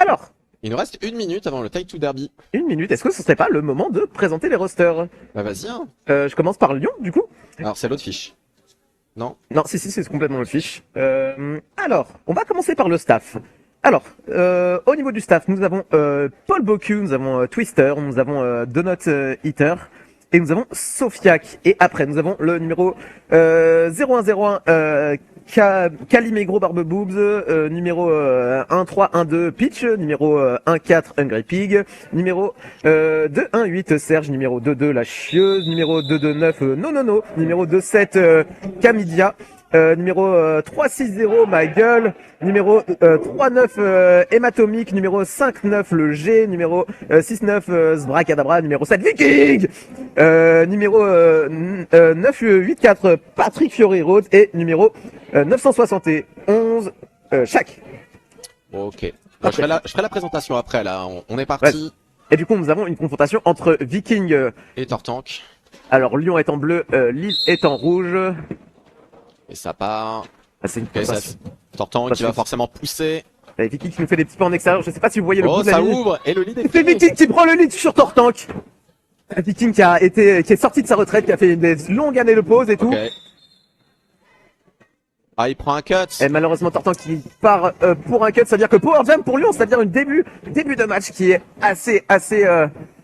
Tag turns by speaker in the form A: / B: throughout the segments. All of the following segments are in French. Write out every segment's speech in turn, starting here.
A: Alors,
B: Il nous reste 1 minute avant le Taito Derby.
A: 1 minute, est-ce que ce serait pas le moment de présenter les rosters?
B: Bah vas-y, hein.
A: Je commence par Lyon, du coup.
B: Alors c'est l'autre fiche. Non?
A: Non, si, c'est complètement le fiche. Alors, on va commencer par le staff. Alors, au niveau du staff, nous avons Paul Bocu, nous avons Twister, nous avons Donut Eater, et nous avons Sofiac. Et après, nous avons le numéro 0101 Calimegro Barbe Boobs, numéro 1312 Peach, numéro 14 Hungry Pig, numéro 218 Serge, numéro 22 La Chieuse, numéro 229 No, numéro 27 Camidia, numéro 360 Ma Gueule, numéro 39 Hématomique, numéro 59 Le G, numéro 69 Sbracadabra, numéro 7 Viking, numéro 984 Patrick Fiori Rhodes et numéro 971 Shaq.
B: Ok. Bah, je ferai la présentation après là, on est parti.
A: Ouais. Et du coup nous avons une confrontation entre Viking
B: Et Tortank.
A: alors Lyon est en bleu, Lille est en rouge.
B: Et ça part.
A: Ah, c'est une
B: Ok, ça, Tortank qui va forcément pousser.
A: Et Viking qui nous fait des petits pas en extérieur, je sais pas si vous voyez le bout
B: Oh,
A: de la
B: ça
A: ligne.
B: ouvre et le lead est
A: C'est
B: fini.
A: Viking qui prend le lead sur Tortank. Viking qui est sorti de sa retraite, qui a fait des longues années de pause et tout.
B: Ok. Ah, il prend un cut.
A: Et malheureusement Tortank qui part pour un cut, c'est-à-dire que Power Jam pour Lyon, c'est-à-dire un début de match qui est assez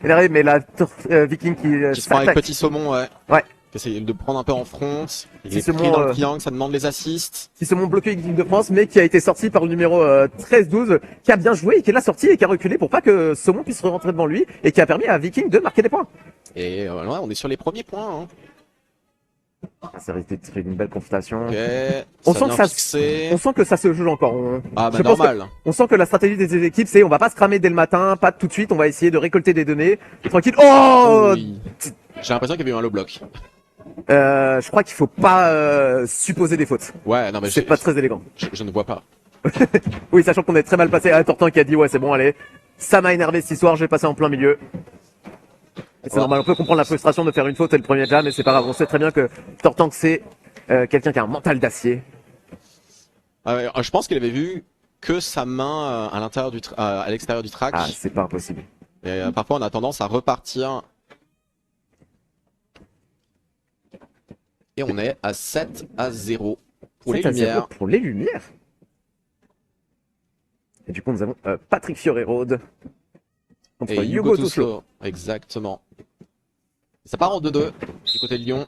A: énervé, mais là Viking
B: Qui se prend avec Petit Saumon, ouais.
A: Ouais.
B: Qui essaye de prendre un peu en front. Il est
A: Saumon,
B: pris dans le triangle, ça demande les assists.
A: Qui se montre bloqué avec l'équipe de France, mais qui a été sorti par le numéro 13-12, qui a bien joué et qui l'a sorti et qui a reculé pour pas que Saumon puisse rentrer devant lui et qui a permis à Viking de marquer des points.
B: Et ouais, on est sur les premiers points. Hein.
A: Ça risque d'être une belle confrontation.
B: Ok.
A: On
B: Ça
A: sent,
B: vient
A: que
B: fixer.
A: on sent que ça se joue encore.
B: Ah bah
A: je pense
B: normal.
A: on sent que la stratégie des deux équipes, c'est on va pas se cramer dès le matin, pas tout de suite, on va essayer de récolter des données. Tranquille. Oh
B: Oui. J'ai l'impression qu'il y avait eu un low block.
A: Je crois qu'il faut pas supposer des fautes.
B: Ouais, non mais
A: C'est pas très élégant.
B: je ne vois pas.
A: Oui, sachant qu'on est très mal passé. Tortan qui a dit ouais c'est bon allez, ça m'a énervé cette histoire, je vais passer en plein milieu. C'est normal, on peut comprendre la frustration de faire une faute et le premier jam, mais c'est pas grave. On sait très bien que Tortank c'est quelqu'un qui a un mental d'acier.
B: Je pense qu'il avait vu que sa main à l'intérieur à l'extérieur du track.
A: Ah, c'est pas impossible.
B: Et parfois on a tendance à repartir. Et on est à 7-0 pour les
A: 7-0
B: lumières.
A: pour les lumières. Et du coup nous avons Patrick Fioré-Rhodes contre
B: Et
A: Hugo Touslo.
B: Exactement. Ça part en 2-2 du côté de Lyon.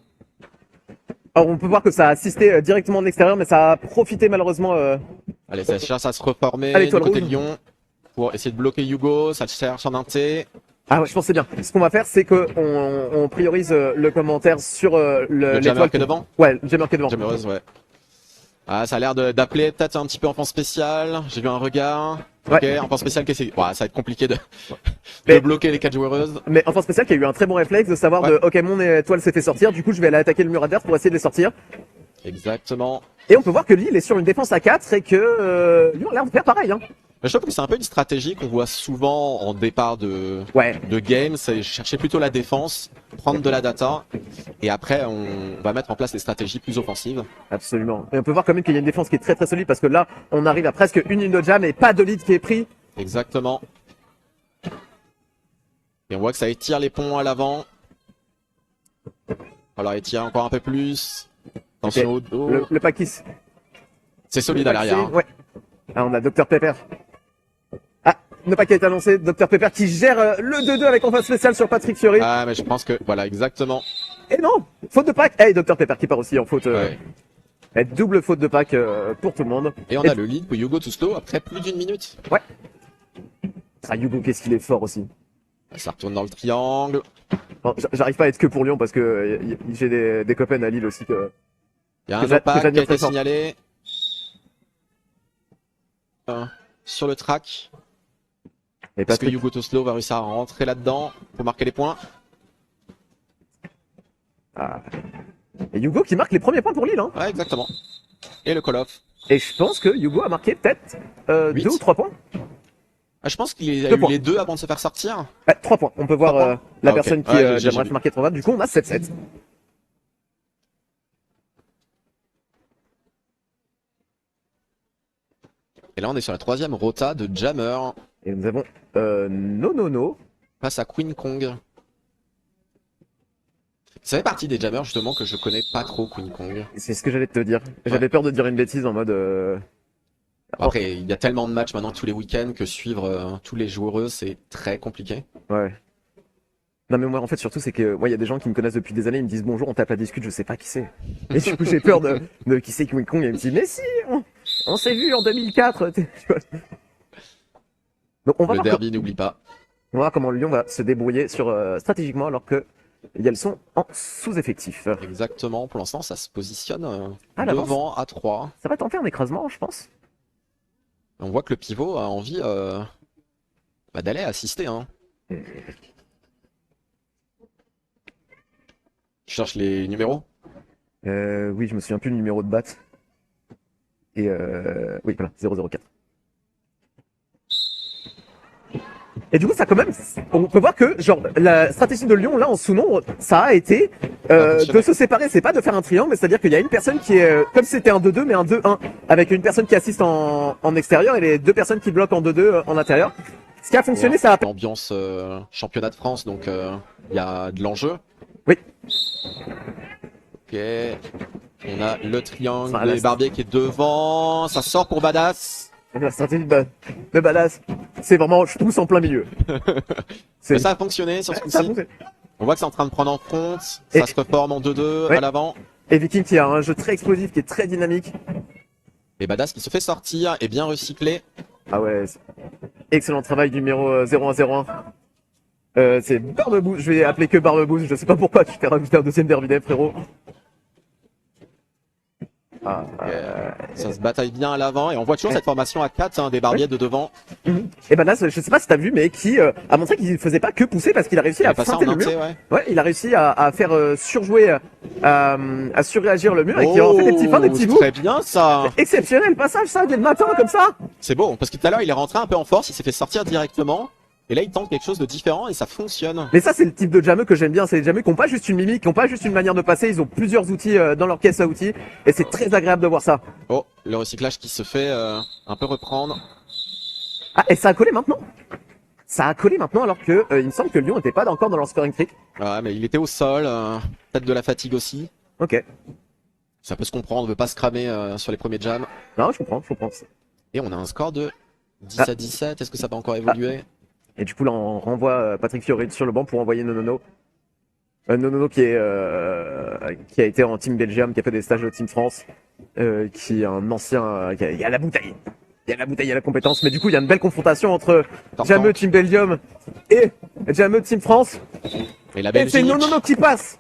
A: Alors on peut voir que ça a assisté directement de l'extérieur, mais ça a profité malheureusement.
B: Allez, ça cherche à se reformer
A: Allez,
B: du
A: toile
B: côté de
A: rouge.
B: Lyon pour essayer de bloquer Hugo. Ça cherche en inté.
A: Ah ouais, je pense que c'est bien. Ce qu'on va faire, c'est que on priorise le commentaire sur
B: Le jammer qui est devant.
A: Ouais, le jammer qui est devant.
B: Jammereuse, ouais. Ah, ça a l'air d'appeler peut-être un petit peu enfant spécial. J'ai vu un regard.
A: Ouais.
B: Ok, enfant spécial qui essaie. Ouais, ça va être compliqué de
A: Mais-
B: bloquer les 4 joueuses.
A: Mais enfant spécial qui a eu un très bon réflexe de savoir
B: Ouais.
A: de ok mon étoile s'est fait sortir, du coup je vais aller attaquer le mur adverse pour essayer de les sortir.
B: Exactement.
A: Et on peut voir que Lille est sur une défense à 4 et que Lyon a l'air de faire pareil. Hein.
B: Mais je trouve que c'est un peu une stratégie qu'on voit souvent en départ de
A: Ouais.
B: game, c'est chercher plutôt la défense, prendre de la data, et après on va mettre en place des stratégies plus offensives.
A: Absolument. Et on peut voir quand même qu'il y a une défense qui est très très solide parce que là on arrive à presque une ligne de jam et pas de lead qui est pris.
B: Exactement. Et on voit que ça étire les ponts à l'avant. Alors étire encore un peu plus. Attention au dos.
A: Le pack qui
B: C'est solide à l'arrière. Hein.
A: Ouais. Ah, on a Dr Pepper. Ah, le pack a été annoncé. Dr Pepper qui gère le 2-2 avec enfin spécial sur Patrick Fiori.
B: Ah mais je pense que voilà exactement.
A: Et non, faute de pack. Hey, Dr Pepper qui part aussi en faute.
B: Ouais.
A: Et double faute de pack pour tout le monde.
B: Et on a le lead pour Hugo Touslo après plus d'une minute.
A: Ouais. Ah, Hugo, qu'est-ce qu'il est fort aussi.
B: Ça retourne dans le triangle.
A: Bon, j'arrive pas à être que pour Lyon parce que j'ai des copains à Lille aussi que.
B: Il y a
A: Que
B: un
A: j'a- que
B: opaque qui a
A: j'admire
B: été
A: très fort.
B: signalé. Sur le track.
A: Et
B: Est-ce que
A: Patrick,
B: Hugo Touslo va réussir à rentrer là-dedans pour marquer les points?
A: et Hugo qui marque les premiers points pour Lille. Hein.
B: Ouais, exactement. Et le call-off.
A: Et je pense que Hugo a marqué peut-être 2
B: Huit.
A: ou 3 points.
B: Ah, je pense qu'il a
A: Deux
B: eu
A: points.
B: les deux avant de se faire sortir.
A: 3 points. On peut voir
B: 3 points.
A: la
B: Ah, ok.
A: personne qui
B: Ouais, j'ai
A: j'aimerais
B: vu.
A: marquer 3 points. Du coup, on a 7-7.
B: Et là, on est sur la troisième rota de Jammer.
A: Et nous avons No.
B: Passe à Queen Kong. Ça fait partie des jammers justement que je connais pas trop Queen Kong.
A: C'est ce que j'allais te dire. J'avais peur de dire une bêtise en mode...
B: Après, il y a tellement de matchs maintenant tous les week-ends que suivre tous les joueurs, c'est très compliqué.
A: Ouais. Non mais moi en fait surtout c'est que moi il y a des gens qui me connaissent depuis des années, ils me disent bonjour, on tape la discute, je sais pas qui c'est. Et du coup j'ai peur de qui c'est King Kong et ils me disent mais si, on s'est vu en 2004. Tu vois. Donc on va
B: Le
A: voir,
B: derby, n'oublie pas.
A: on va voir comment Lyon va se débrouiller sur stratégiquement alors que elles sont en sous-effectif.
B: Exactement, pour l'instant ça se positionne
A: À l'avance.
B: devant à 3.
A: Ça va tenter un écrasement je pense.
B: On voit que le pivot a envie d'aller assister. Hein. Tu cherches les numéros?
A: Oui je me souviens plus du numéro de batte. Et oui voilà 004. Et du coup, ça quand même, on peut voir que genre la stratégie de Lyon là en sous-nombre, ça a été de se séparer. C'est pas de faire un triangle, mais c'est-à-dire qu'il y a une personne qui est comme si c'était un 2-2, mais un 2-1 avec une personne qui assiste en extérieur et les deux personnes qui bloquent en 2-2 en intérieur. Ce qui a fonctionné, ça a...
B: Ambiance championnat de France, donc il y a de l'enjeu.
A: Oui.
B: Ok. On a le triangle
A: Ah, là,
B: des Barbier qui est devant. Ça sort pour Badass.
A: La stratégie de Badass, c'est vraiment je pousse en plein milieu.
B: Mais ça a fonctionné sur ce
A: Ça a
B: coup-ci.
A: fonctionné.
B: On voit que c'est en train de prendre en compte. Ça
A: Et-
B: se reforme en 2-2
A: Ouais.
B: à l'avant.
A: Et Viking qui a un jeu très explosif, qui est très dynamique.
B: Et Badass qui se fait sortir et bien recyclé.
A: Ah ouais, excellent travail du numéro 0101. C'est Barbebouze, je vais appeler que Barbebouze, je sais pas pourquoi tu t'es rajouté un deuxième Derby Day, frérot. Ah,
B: Ça se bataille bien à l'avant et on voit toujours cette formation à 4 des Barbiers de devant.
A: Et ben là, je sais pas si t'as vu, mais qui a montré qu'il faisait pas que pousser parce qu'il a réussi
B: Il
A: à
B: a passé en
A: feinter le mur.
B: entier, ouais.
A: Ouais, il a réussi à faire surjouer, à surréagir le mur et qui a fait des petits fins, des petits
B: c'est
A: bouts.
B: très bien ça.
A: Exceptionnel passage ça, dès le matin comme ça.
B: C'est beau parce que tout à l'heure il est rentré un peu en force, il s'est fait sortir directement. Et là il tente quelque chose de différent et ça fonctionne.
A: Mais ça, c'est le type de jameux que j'aime bien. C'est les jameux qui ont pas juste une mimique, qui ont pas juste une manière de passer. Ils ont plusieurs outils dans leur caisse à outils. Et c'est très agréable de voir ça.
B: Oh, le recyclage qui se fait un peu reprendre.
A: Ah, et ça a collé maintenant. Ça a collé maintenant alors que il me semble que Lyon n'était pas encore dans leur scoring trick.
B: Ouais, mais il était au sol, peut-être de la fatigue aussi.
A: Ok.
B: Ça peut se comprendre, on veut pas se cramer sur les premiers jams.
A: Non, je comprends, je comprends.
B: Et on a un score de 10
A: Ah.
B: à 17, est-ce que ça va encore évoluer?
A: Et du coup, là, on renvoie Patrick Fiori sur le banc pour envoyer Nonono. Nonono qui a été en Team Belgium, qui a fait des stages de Team France, qui est un ancien, il y a la bouteille. Il y a la bouteille, il y a la compétence. Mais du coup, il y a une belle confrontation entre Jameux Team Belgium et Jameux Team France.
B: Et la
A: Et c'est
B: Belgique,
A: Nonono qui passe.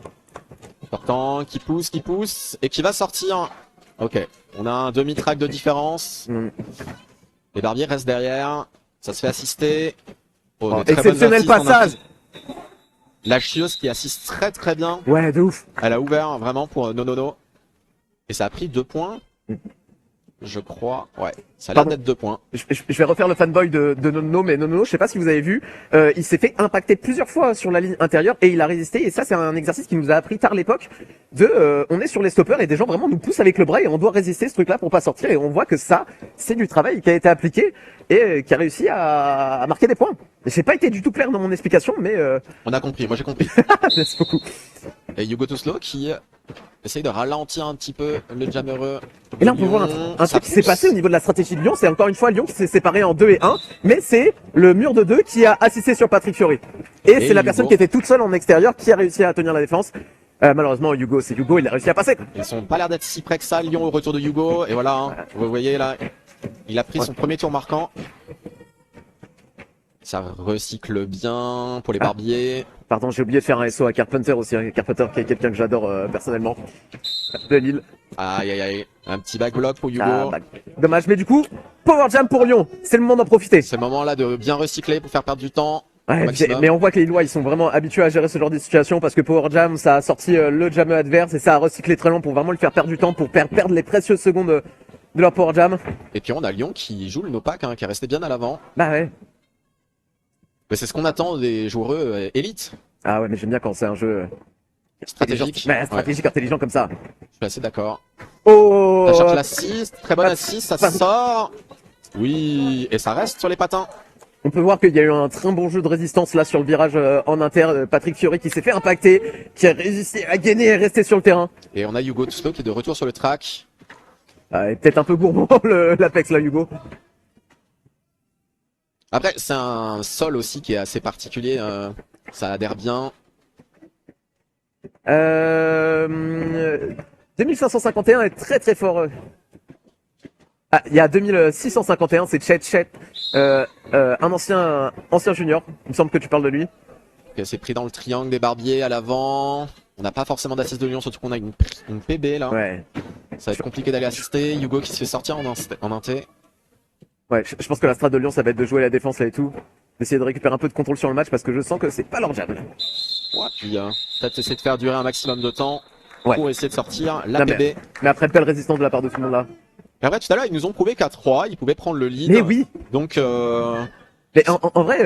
B: Portant, qui pousse, et qui va sortir. Ok, on a un demi-track de différence. Les Barbiers restent derrière, ça se fait assister. Oh, de très bonnes
A: Exceptionnel
B: assists en
A: passage.
B: insist. La chieuse qui assiste très très bien.
A: Ouais, de ouf.
B: Elle a ouvert vraiment pour Nonono. Et ça a pris 2 points. Je crois. Ouais, ça a l'air
A: Pardon.
B: d'être 2 points.
A: Je vais refaire le fanboy de Nonono, mais Nonono, je sais pas si vous avez vu, il s'est fait impacter plusieurs fois sur la ligne intérieure et il a résisté. Et ça, c'est un exercice qui nous a appris tard l'époque. On est sur les stoppers et des gens vraiment nous poussent avec le bras et on doit résister ce truc-là pour pas sortir. Et on voit que ça, c'est du travail qui a été appliqué et qui a réussi à marquer des points. J'ai pas été du tout clair dans mon explication, mais
B: On a compris, moi j'ai compris.
A: merci beaucoup.
B: Et Hugo Toslo qui essaye de ralentir un petit peu le jammereux.
A: Et là, on peut voir un truc qui s'est passé au niveau de la stratégie de Lyon. C'est encore une fois Lyon qui s'est séparé en 2 et 1, mais c'est le mur de 2 qui a assisté sur Patrick Fiori. Et c'est la
B: Hugo.
A: personne qui était toute seule en extérieur qui a réussi à tenir la défense. Malheureusement, Hugo, c'est Hugo, il a réussi à passer.
B: Ils sont pas l'air d'être si près que ça, Lyon au retour de Hugo. Et voilà, hein, vous voyez là, il a pris son premier tour marquant. Ça recycle bien pour les Barbiers.
A: Pardon, j'ai oublié de faire un SO à Carpenter aussi. Hein. Carpenter qui est quelqu'un que j'adore personnellement. De Lille.
B: Aïe aïe aïe, un petit backblock pour Hugo.
A: Ah, bah, dommage, mais du coup, Power Jam pour Lyon. C'est le moment d'en profiter.
B: C'est le moment là de bien recycler pour faire perdre du temps.
A: Ouais,
B: maximum.
A: mais on voit que les Lillois ils sont vraiment habitués à gérer ce genre de situation parce que Power Jam ça a sorti le jammer adverse et ça a recyclé très long pour vraiment le faire perdre du temps, pour perdre les précieuses secondes de leur Power Jam.
B: Et puis on a Lyon qui joue le no-pack, hein, qui est resté bien à l'avant.
A: Bah ouais.
B: Mais c'est ce qu'on attend des joueurs élites.
A: Ah ouais, mais j'aime bien quand c'est un jeu
B: Stratégique.
A: Ouais, stratégique, intelligent comme ça.
B: Je suis assez d'accord.
A: Oh
B: Ça cherche l'assist, très bonne assist, ça
A: Pardon.
B: sort. Oui, et ça reste sur les patins.
A: On peut voir qu'il y a eu un très bon jeu de résistance là sur le virage en inter. Patrick Fiori qui s'est fait impacter, qui a résisté à gainer et rester sur le terrain.
B: Et on a Hugo Tuslo qui est de retour sur le track.
A: Et peut-être un peu gourmand l'Apex là, Hugo.
B: Après, c'est un sol aussi qui est assez particulier. Ça adhère bien.
A: 2551 est très très fort. Ah, il y a 2651, c'est Chet, un ancien junior. Il me semble que tu parles de lui.
B: Ok, c'est pris dans le triangle des barbiers à l'avant. On n'a pas forcément d'assist de Lyon, surtout qu'on a une PB là.
A: Ouais.
B: Ça va être compliqué d'aller assister. Hugo qui se fait sortir en inté.
A: Ouais, je pense que la strat de Lyon, ça va être de jouer la défense là et tout. D'essayer de récupérer un peu de contrôle sur le match parce que je sens que c'est pas leur jab.
B: Ouais, puis peut-être essayer de faire durer un maximum de temps
A: Ouais.
B: pour essayer de sortir la
A: Non,
B: PB.
A: Mais après, belle résistance de la part de tout le monde là.
B: Et après, tout à l'heure, ils nous ont prouvé qu'à 3, ils pouvaient prendre le lead.
A: Mais oui.
B: Donc,
A: Mais en vrai,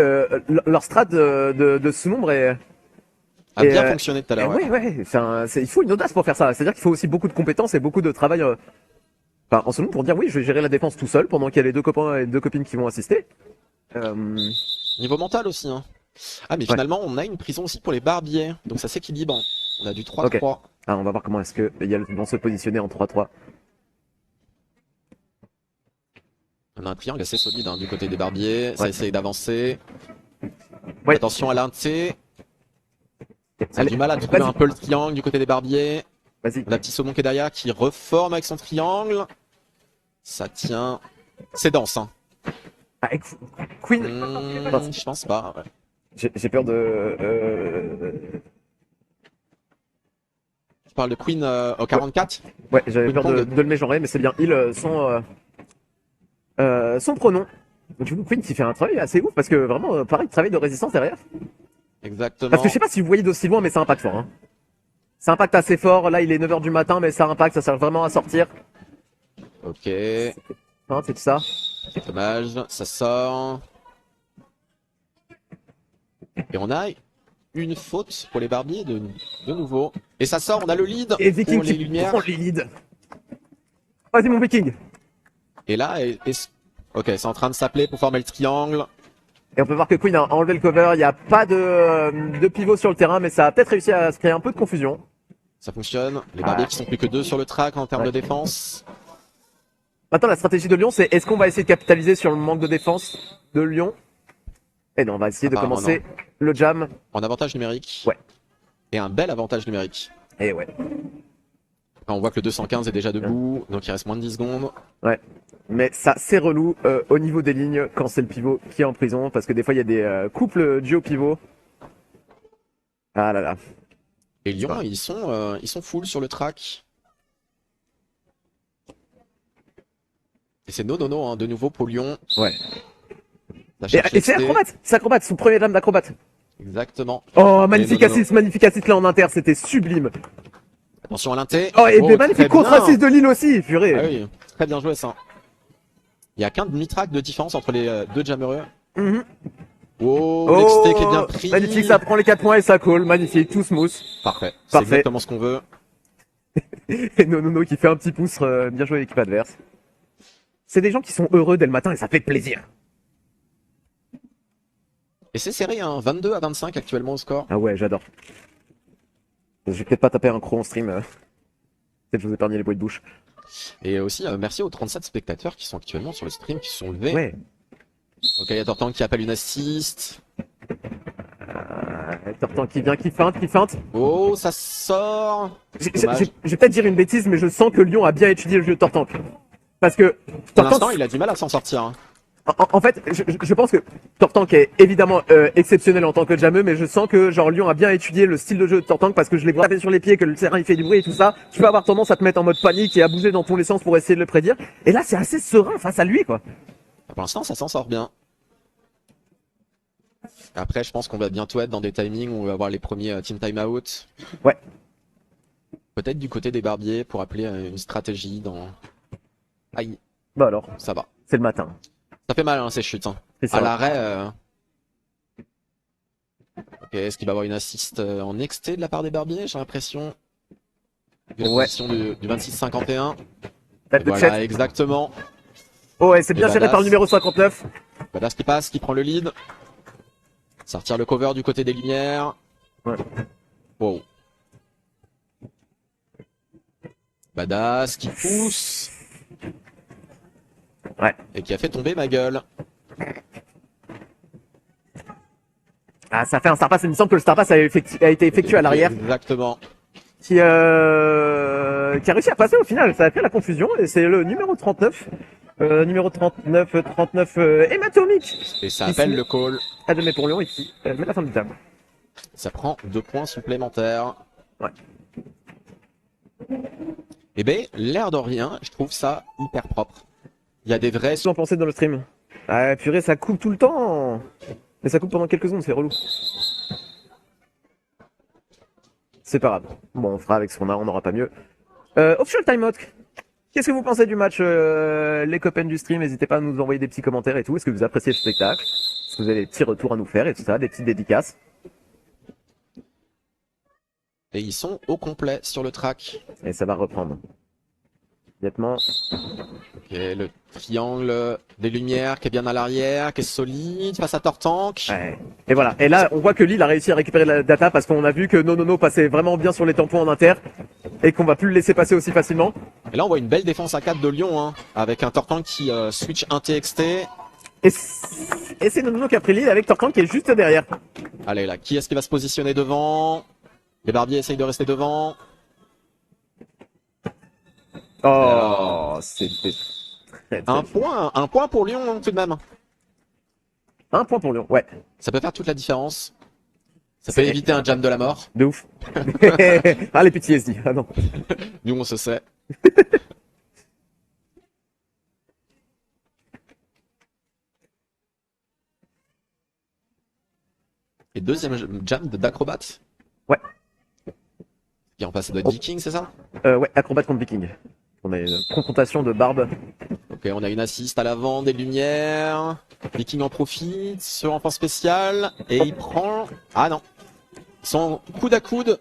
A: leur strat de sous-nombre est...
B: a bien fonctionné tout à l'heure.
A: Ouais. Il faut une audace pour faire ça. C'est-à-dire qu'il faut aussi beaucoup de compétences et beaucoup de travail en sous-nombre pour dire oui, je vais gérer la défense tout seul pendant qu'il y a les deux copains et deux copines qui vont assister.
B: Niveau mental aussi. Hein. Ah, mais finalement, on a une prison aussi pour les barbiers. Donc ça s'équilibre. On a du 3-3.
A: Okay. Ah, on va voir comment est-ce que ils vont se positionner en 3-3.
B: On a un triangle assez solide hein, du côté des barbiers. Ça essaye d'avancer.
A: Ouais.
B: Attention à l'inté. Ça a du mal à trouver un peu le triangle du côté des barbiers.
A: Vas-y.
B: On a petit saumon qui est derrière qui reforme avec son triangle. Ça tient. C'est dense. Hein.
A: Ah, Queen.
B: Je pense pas. Ouais.
A: J'ai peur de.
B: Tu parles de Queen au 44 ?
A: Ouais, j'avais peur de le mégenrer, mais c'est bien. Son pronom. Donc, du coup, Queen qui fait un travail assez ouf parce que vraiment, pareil, travail de résistance derrière.
B: Exactement.
A: Parce que je sais pas si vous voyez d'aussi loin, mais ça impacte fort. Hein. Ça impacte assez fort. Là, il est 9h du matin, mais ça impacte, ça sert vraiment à sortir.
B: Ok.
A: Hein, c'est tout ça.
B: Dommage, ça sort. Et on a une faute pour les barbiers de nouveau. Et ça sort, on a le lead.
A: Et Viking
B: pour les
A: qui
B: lumières.
A: prend le lead. Vas-y mon Viking.
B: Et là, ok, c'est en train de s'appeler pour former le triangle.
A: Et on peut voir que Queen a enlevé le cover. Il n'y a pas de pivot sur le terrain, mais ça a peut-être réussi à se créer un peu de confusion.
B: Ça fonctionne. Les barbiers qui sont plus que 2 sur le track en termes de défense.
A: Maintenant, la stratégie de Lyon, c'est est-ce qu'on va essayer de capitaliser sur le manque de défense de Lyon? Et non, on va essayer de commencer le jam.
B: En avantage numérique.
A: Ouais.
B: Et un bel avantage numérique.
A: Et ouais.
B: On voit que le 215 est déjà debout, donc il reste moins de 10 secondes.
A: Ouais. Mais ça, c'est relou au niveau des lignes quand c'est le pivot qui est en prison, parce que des fois, il y a des couples duo-pivot. Ah là là.
B: Et Lyon, ils sont full sur le track. Et c'est no, hein, de nouveau pour Lyon.
A: Ouais. Et c'est acrobate, son premier jam d'acrobate.
B: Exactement.
A: Oh, magnifique assist là en inter, c'était sublime.
B: Attention à l'inté.
A: Oh, et magnifique contre-assist de Lille aussi, purée.
B: Ah oui, très bien joué ça. Il y a qu'un demi-track de différence entre les deux jammereux. Oh, l'exté qui est bien pris.
A: Magnifique, ça prend les 4 points et ça colle, magnifique, tout smooth.
B: Parfait, c'est exactement ce qu'on veut.
A: Et Nono qui fait un petit pouce, bien joué l'équipe adverse. C'est des gens qui sont heureux dès le matin et ça fait plaisir.
B: Et c'est serré, hein, 22-25 actuellement au score.
A: Ah ouais, j'adore. Je vais peut-être pas taper un croc en stream. Peut-être que je vous épargner les bruits de bouche.
B: Et aussi, merci aux 37 spectateurs qui sont actuellement sur le stream, qui se sont levés.
A: Ouais.
B: Ok, il y a Tortan qui appelle une assist.
A: Tortan qui vient, qui feinte.
B: Oh, ça sort.
A: Je vais peut-être dire une bêtise, mais je sens que Lyon a bien étudié le jeu de Tortank. Parce que
B: pour l'instant, il a du mal à s'en sortir. Hein.
A: En fait, je pense que Tortank est évidemment exceptionnel en tant que jameux, mais je sens que genre Lyon a bien étudié le style de jeu de Tortank parce que je l'ai tapé sur les pieds, que le terrain il fait du bruit et tout ça. Tu peux avoir tendance à te mettre en mode panique et à bouger dans tous les sens pour essayer de le prédire. Et là, c'est assez serein face à lui, quoi.
B: Pour l'instant, ça s'en sort bien. Après, je pense qu'on va bientôt être dans des timings où on va avoir les premiers team timeout.
A: Ouais.
B: Peut-être du côté des barbiers pour appeler une stratégie dans... Aïe.
A: Bah alors.
B: Ça va.
A: C'est le matin.
B: Ça fait mal, hein, ces chutes. Hein. À l'arrêt... Ok, est-ce qu'il va avoir une assist en XT de la part des barbiers? J'ai l'impression.
A: Ouais.
B: Du 26-51.
A: Voilà,
B: exactement.
A: Oh ouais, c'est bien
B: Et
A: géré
B: Badass.
A: par le numéro 59.
B: Badass qui passe, qui prend le lead. Sortir le cover du côté des lumières.
A: Ouais.
B: Wow. Badass qui pousse.
A: Ouais.
B: Et qui a fait tomber ma gueule.
A: Ah, ça fait un Star Pass. Il me semble que le Star Pass a été effectué à l'arrière.
B: Exactement.
A: Qui a réussi à passer au final. Ça a fait la confusion. Et c'est le numéro 39. Numéro 39, Hématomique.
B: Et ça
A: Ici.
B: appelle le call.
A: À demain pour Lyon ici. Mais la fin du table.
B: Ça prend 2 points supplémentaires.
A: Ouais.
B: Eh ben, l'air de rien, je trouve ça hyper propre. Il y a des vrais...
A: Qu'est-ce que vous en pensez dans le stream? Ah purée, ça coupe tout le temps. Mais ça coupe pendant quelques secondes, c'est relou. C'est pas grave. Bon, on fera avec ce qu'on a, on n'aura pas mieux. Official Timeout. Qu'est-ce que vous pensez du match, les copains du stream? N'hésitez pas à nous envoyer des petits commentaires et tout. Est-ce que vous appréciez le spectacle? Est-ce que vous avez des petits retours à nous faire et tout ça, des petites dédicaces?
B: Et ils sont au complet sur le track.
A: Et ça va reprendre. Nettement.
B: Ok, le triangle des lumières qui est bien à l'arrière, qui est solide face à Tortank.
A: Ouais. Et voilà. Et là, on voit que Lille a réussi à récupérer la data parce qu'on a vu que Nonono passait vraiment bien sur les tampons en inter et qu'on va plus le laisser passer aussi facilement.
B: Et là, on voit une belle défense à 4 de Lyon, hein, avec un Tortank qui switch un TXT.
A: Et c'est Nonono qui a pris Lille avec Torcan qui est juste derrière.
B: Allez, là, qui est-ce qui va se positionner devant? Les Barbiers essayent de rester devant.
A: Oh, c'était très
B: Un point pour Lyon, hein, tout de même.
A: Un point pour Lyon, ouais.
B: Ça peut faire toute la différence. Ça peut éviter un jam de la mort.
A: De ouf. Ah, les PTSD. Ah non.
B: Nous, on se sait. Et deuxième jam d'Acrobat.
A: Ouais.
B: Qui en passe, ça doit être Viking, c'est ça?
A: Ouais, acrobat contre Viking. On a une confrontation de barbe.
B: Ok, on a une assist à l'avant, des lumières. Viking en profite, sur enfant spécial. Et il prend... Ah non. Ils sont coude à coude.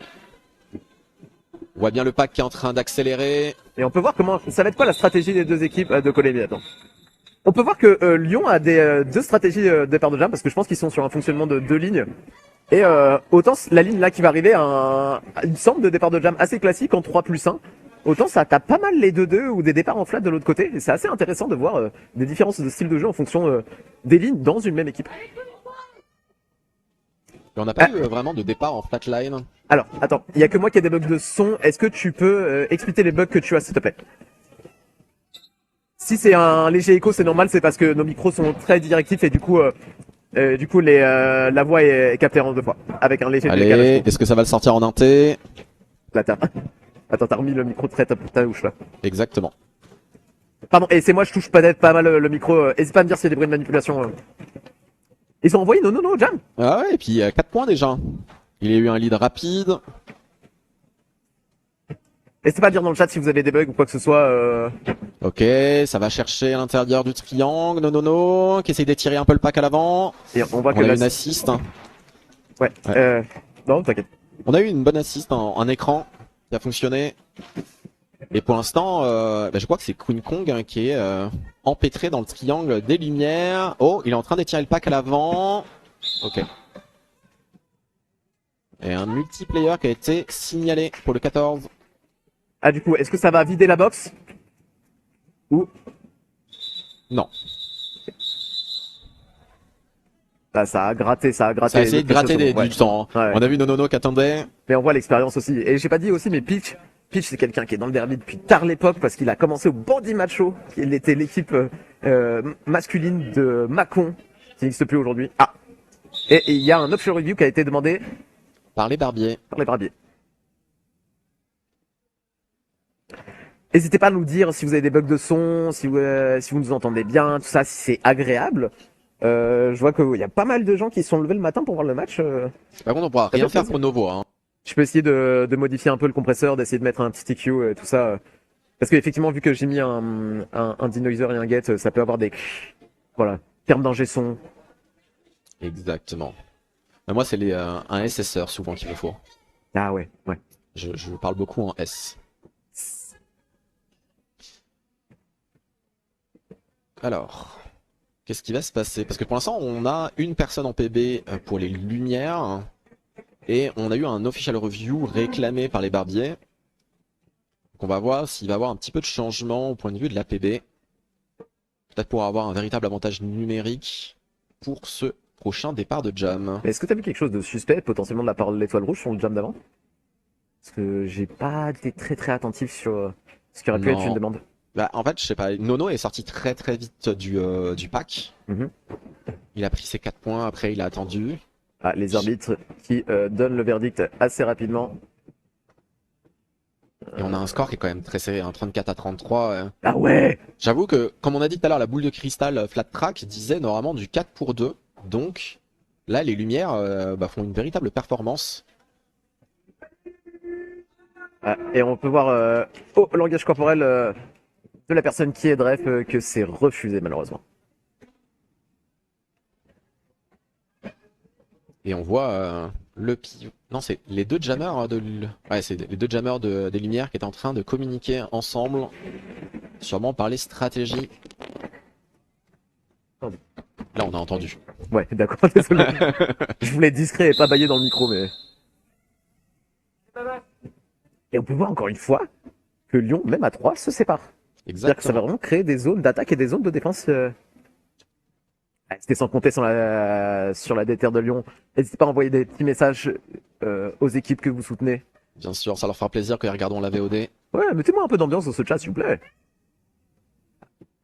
B: On voit bien le pack qui est en train d'accélérer.
A: Et on peut voir comment... Ça va être quoi la stratégie des deux équipes de Colémie, attends. On peut voir que Lyon a deux stratégies de départ de jam parce que je pense qu'ils sont sur un fonctionnement de deux lignes. Et autant la ligne là qui va arriver a une sorte de départ de jam assez classique en 3+1. Autant ça tape pas mal les 2-2 ou des départs en flat de l'autre côté. Et c'est assez intéressant de voir des différences de style de jeu en fonction des lignes dans une même équipe.
B: Et on n'a pas eu vraiment de départ en flatline.
A: Alors, attends, il y a que moi qui ai des bugs de son. Est-ce que tu peux expliquer les bugs que tu as, s'il te plaît? Si c'est un léger écho, c'est normal, c'est parce que nos micros sont très directifs et du coup la voix est captée en deux fois avec un léger
B: Allez,
A: décalage.
B: est-ce que ça va le sortir en inté?
A: Là, Attends, t'as remis le micro très ta bouche là.
B: Exactement.
A: Pardon, et c'est moi, je touche peut-être pas mal le micro. N'hésite pas à me dire s'il y a des bruits de manipulation. Ils ont envoyé non, Jam.
B: Ah ouais, et puis 4 points déjà. Il y a eu un lead rapide.
A: N'hésitez pas à dire dans le chat si vous avez des bugs ou quoi que ce soit.
B: Ok, ça va chercher à l'intérieur du triangle. Non, qui essaye d'étirer un peu le pack à l'avant.
A: Et on voit
B: On
A: que
B: a
A: là,
B: une assist.
A: ouais.
B: Ouais.
A: Non, t'inquiète.
B: On a eu une bonne assist, un écran qui a fonctionné. Et pour l'instant, je crois que c'est Queen Kong hein, qui est empêtré dans le triangle des lumières. Oh, il est en train d'étirer le pack à l'avant. Ok. Et un multiplayer qui a été signalé pour le 14.
A: Ah, du coup, est-ce que ça va vider la box? Ou...
B: Non.
A: Ah, ça a gratté.
B: Ça a essayé de gratter
A: ouais.
B: du temps.
A: Ouais.
B: On a vu Nonono qui attendait.
A: Mais on voit l'expérience aussi. Et j'ai pas dit aussi, mais Peach, c'est quelqu'un qui est dans le derby depuis tard l'époque parce qu'il a commencé au Bandit Macho. Il était l'équipe masculine de Macon, qui n'existe plus aujourd'hui. Ah. Et il y a un offshore review qui a été demandé
B: Par les barbiers.
A: par les barbiers. N'hésitez pas à nous dire si vous avez des bugs de son, si vous nous entendez bien, tout ça, si c'est agréable. Je vois qu'il y a pas mal de gens qui se sont levés le matin pour voir le match.
B: Par contre, on pourra rien faire pour nos voix. Hein.
A: Je peux essayer de modifier un peu le compresseur, d'essayer de mettre un petit EQ et tout ça. Parce qu'effectivement, vu que j'ai mis un denoiser et un get, ça peut avoir des... Voilà, termes d'ingé son.
B: Exactement. Mais moi, c'est un SSR souvent qu'il me faut.
A: Ah ouais.
B: Je parle beaucoup en S. Alors, qu'est-ce qui va se passer? Parce que pour l'instant, on a une personne en PB pour les lumières. Et on a eu un official review réclamé par les barbiers. Donc on va voir s'il va y avoir un petit peu de changement au point de vue de la PB. Peut-être pour avoir un véritable avantage numérique pour ce prochain départ de jam.
A: Est-ce que t'as vu quelque chose de suspect, potentiellement de la part de l'étoile rouge sur le jam d'avant? Parce que j'ai pas été très attentif sur ce qui aurait pu être une demande.
B: Bah, en fait, je sais pas, Nono est sorti très vite du pack. Il a pris ses 4 points, après il a attendu.
A: Ah, les arbitres qui donnent le verdict assez rapidement.
B: Et on a un score qui est quand même très serré, un 34-33.
A: Ah ouais!
B: J'avoue que, comme on a dit tout à l'heure, la boule de cristal Flat Track disait normalement du 4 pour 2. Donc, là, les lumières font une véritable performance.
A: Ah, et on peut voir au langage corporel de la personne qui est Dref que c'est refusé malheureusement.
B: Et on voit le pivot. Non, c'est les deux jammers c'est les deux jammers des lumières qui étaient en train de communiquer ensemble. Sûrement parler stratégie. Là, on a entendu.
A: Ouais, d'accord, désolé. Je voulais être discret et pas bailler dans le micro, mais... Et on peut voir encore une fois que Lyon, même à 3, se sépare. C'est-à-dire que ça va vraiment créer des zones d'attaque et des zones de défense. C'était sans compter sur la déterre de Lyon. N'hésitez pas à envoyer des petits messages aux équipes que vous soutenez.
B: Bien sûr, ça leur fera plaisir qu'ils regardent la VOD.
A: Ouais, mettez-moi un peu d'ambiance dans ce chat, s'il vous plaît.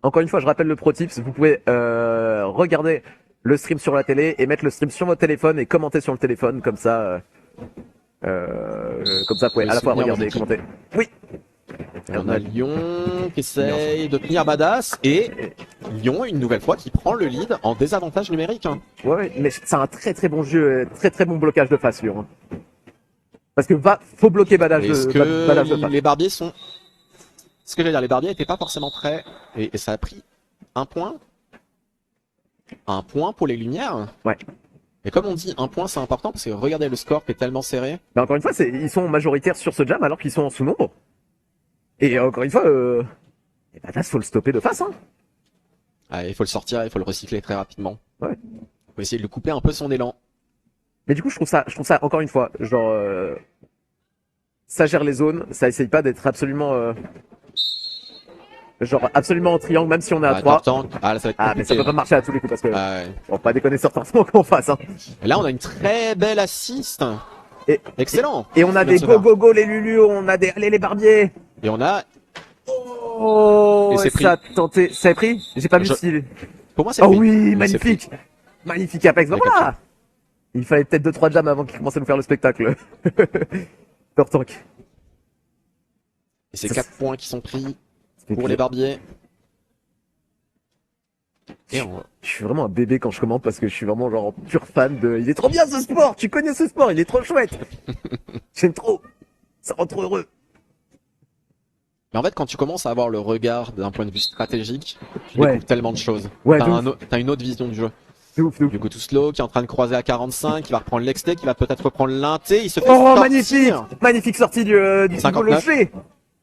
A: Encore une fois, je rappelle le pro tips, vous pouvez regarder le stream sur la télé et mettre le stream sur votre téléphone et commenter sur le téléphone, comme ça vous pouvez à la fois regarder et commenter. Oui.
B: Et on a Lyon qui essaye de tenir badass et Lyon une nouvelle fois qui prend le lead en désavantage numérique.
A: Ouais, mais c'est un très bon jeu, très bon blocage de face Lyon. Parce que faut bloquer badass de face.
B: Les barbiers sont... Ce que je veux dire, les barbiers étaient pas forcément prêts et ça a pris un point. Un point pour les lumières.
A: Ouais.
B: Et comme on dit, un point c'est important parce que regardez le score qui est tellement serré.
A: Mais encore une fois, ils sont majoritaires sur ce jam alors qu'ils sont en sous-nombre. Et encore une fois, les badass faut le stopper de face. Hein.
B: Ah, il faut le sortir, il faut le recycler très rapidement.
A: Ouais.
B: Il faut essayer de lui couper un peu son élan.
A: Mais du coup, je trouve ça encore une fois, genre, ça gère les zones, ça essaye pas d'être absolument, genre absolument en triangle, même si on est à 3.
B: Là, ça va être
A: mais ça peut pas marcher à tous les coups parce que,
B: ouais.
A: On va pas déconner sur Tarzan qu'on fasse. Hein.
B: Et là, on a une très belle assist. Excellent.
A: Et on a des go les Lulu, on a des allez les barbiers.
B: Et on a...
A: Oh, et c'est pris. Ça a tenté. Ça a pris? J'ai pas vu si...
B: Pour moi, c'est pris.
A: Oh oui, magnifique. Magnifique Apex. Voilà. Il fallait peut-être 2-3 jams avant qu'il commence à nous faire le spectacle. Tortank.
B: Et c'est 4 points qui sont pris pour les barbiers.
A: Je suis vraiment un bébé quand je commente parce que je suis vraiment genre pur fan de... Il est trop bien ce sport, tu connais ce sport, il est trop chouette. J'aime trop. Ça rend trop heureux.
B: Mais en fait, quand tu commences à avoir le regard d'un point de vue stratégique, tu découvres tellement de choses.
A: Ouais,
B: t'as une autre vision du jeu.
A: C'est ouf.
B: Du coup, tout slow, qui est en train de croiser à 45, qui va reprendre l'exté, qui va peut-être reprendre l'inté, il se fait
A: sortir. Magnifique sortie du locher.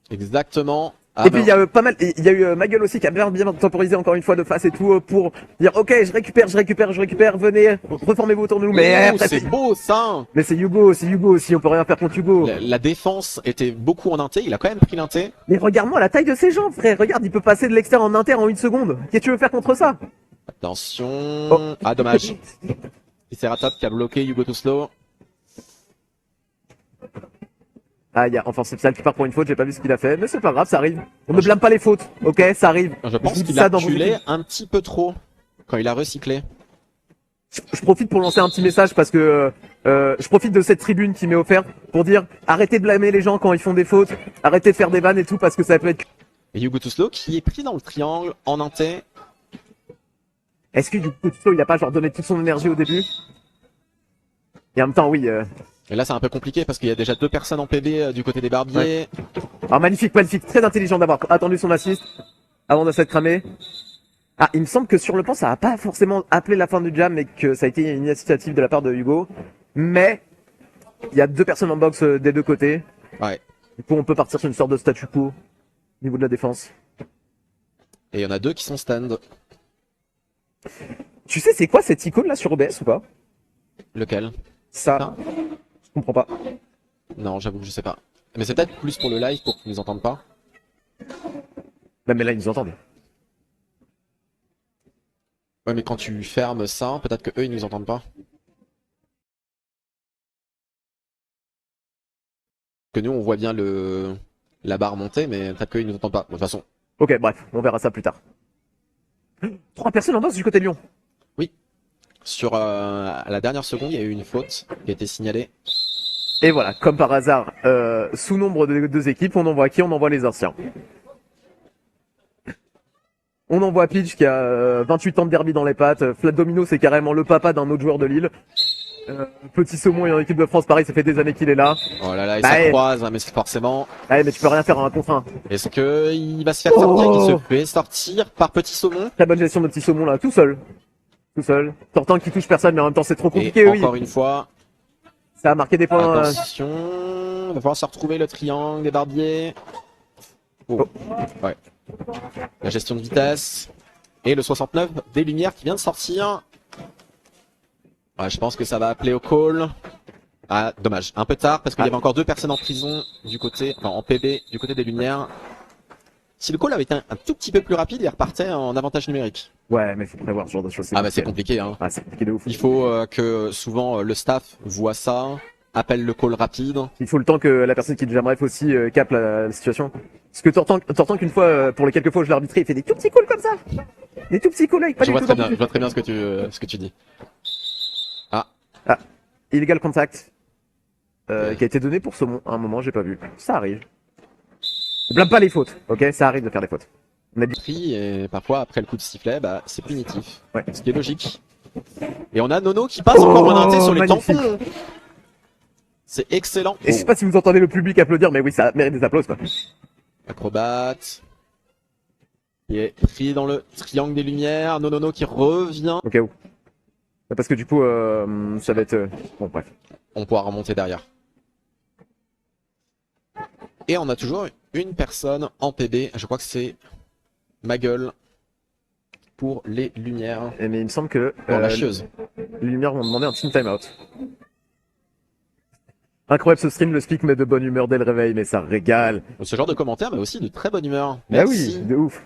B: Exactement.
A: Et puis il y a pas mal, il y a eu ma gueule aussi qui a bien temporisé encore une fois de face et tout pour dire ok je récupère, venez, reformez-vous autour de nous. Mais
B: c'est beau ça.
A: Mais c'est Hugo aussi, on peut rien faire contre Hugo.
B: La défense était beaucoup en inté, il a quand même pris l'inté.
A: Mais regarde-moi la taille de ses jambes frère, regarde il peut passer de l'extérieur en inter en 1 seconde. Qu'est-ce que tu veux faire contre ça?
B: Attention. Ah dommage. Triceratops qui a bloqué Hugo Too Slow.
A: Ah, il y a Offensive Sale qui part pour une faute, j'ai pas vu ce qu'il a fait, mais c'est pas grave, ça arrive. On ne blâme pas les fautes, ok, ça arrive.
B: Je pense qu'il a culé un petit peu trop quand il a recyclé.
A: Je profite pour lancer un petit message parce que je profite de cette tribune qui m'est offerte pour dire arrêtez de blâmer les gens quand ils font des fautes, arrêtez de faire des vannes et tout parce que ça peut être...
B: Et Hugo Too Slow qui est pris dans le triangle en inté.
A: Est-ce que Hugo Too Slow il a pas genre donné toute son énergie au début? Et en même temps oui...
B: Et là c'est un peu compliqué parce qu'il y a déjà 2 personnes en PB du côté des barbiers.
A: Ouais. Alors magnifique, très intelligent d'avoir attendu son assist avant de s'être cramé. Ah, il me semble que sur le plan ça a pas forcément appelé la fin du jam mais que ça a été une initiative de la part de Hugo. Mais il y a 2 personnes en box des 2 côtés.
B: Ouais.
A: Du coup on peut partir sur une sorte de statu quo au niveau de la défense.
B: Et il y en a 2 qui sont stand.
A: Tu sais, c'est quoi cette icône là sur OBS ou pas?
B: Lequel?
A: Ça, je comprends pas.
B: Non, j'avoue que je sais pas. Mais c'est peut-être plus pour le live pour qu'ils nous entendent pas.
A: Non, mais là, ils nous entendent.
B: Ouais, mais quand tu fermes ça, peut-être que eux ils nous entendent pas. Que nous on voit bien la barre monter, mais peut-être qu'eux ils nous entendent pas. De toute façon.
A: Ok, bref, on verra ça plus tard. 3 personnes en danse du côté de Lyon.
B: Oui. Sur à la dernière seconde, il y a eu une faute qui a été signalée.
A: Et voilà, comme par hasard, sous nombre de 2 équipes, on envoie qui? On envoie les anciens. On envoie Peach qui a 28 ans de derby dans les pattes. Flat Domino, c'est carrément le papa d'un autre joueur de Lille. Petit Saumon est en équipe de France, pareil, ça fait des années qu'il est là.
B: Oh là là, et
A: Bah,
B: ça croise, hein, mais c'est forcément.
A: Ouais, mais tu peux rien faire en 1 contre 1.
B: Est-ce que il va se faire sortir? Il se fait sortir par Petit Saumon.
A: Très bonne gestion de Petit Saumon là, tout seul. Tout seul. Tortan qui touche personne, mais en même temps c'est trop compliqué,
B: Et
A: oui.
B: encore une fois,
A: Ça a marqué des points.
B: attention, il va falloir se retrouver le triangle des barbiers. Oh. Ouais. La gestion de vitesse. Et le 69 des lumières qui vient de sortir. Ouais, je pense que ça va appeler au call. Ah, dommage. Un peu tard parce qu'il y avait encore 2 personnes en prison du côté, enfin en PB du côté des lumières. Si le call avait été un tout petit peu plus rapide, il repartait en avantage numérique.
A: Ouais, mais faut prévoir ce genre de choses.
B: Ah bah c'est compliqué, hein.
A: Ah, c'est compliqué de ouf.
B: Il faut que souvent le staff voit ça, appelle le call rapide.
A: Il faut le temps que la personne qui est déjà bref aussi capte la situation. Parce que Tortan qu'une fois, pour les quelques fois où je l'ai arbitré, il fait des tout petits calls comme ça. Des tout petits calls avec pas
B: Je
A: du
B: vois
A: tout
B: très bien, je
A: d'amplitude.
B: vois très bien ce que tu dis.
A: Ah, illegal contact.
B: Ouais.
A: Qui a été donné pour Saumon. À un moment, j'ai pas vu. Ça arrive. Ne blâme pas les fautes, ok? Ça arrive de faire des fautes. On a dit...
B: Pris et parfois après le coup de sifflet, bah c'est punitif.
A: Ouais.
B: Ce qui est logique. Et on a Nono qui passe encore un inté sur les
A: magnifique.
B: tampons. C'est excellent.
A: Et je sais pas si vous entendez le public applaudir, mais oui, ça mérite des applaudissements, quoi.
B: Acrobate. Qui est pris dans le triangle des lumières. Nono qui revient.
A: Au cas où. Parce que du coup, ça va être... Bon, bref.
B: On pourra remonter derrière. Et on a toujours une personne en PB. Je crois que c'est ma gueule pour les lumières.
A: Mais il me semble que...
B: Bon, la chieuse.
A: Les lumières vont demander un team timeout. Incroyable ce stream, le speak met de bonne humeur dès le réveil, mais ça régale.
B: Ce genre de commentaires, mais aussi de très bonne humeur.
A: Bah
B: Merci.
A: oui, de ouf.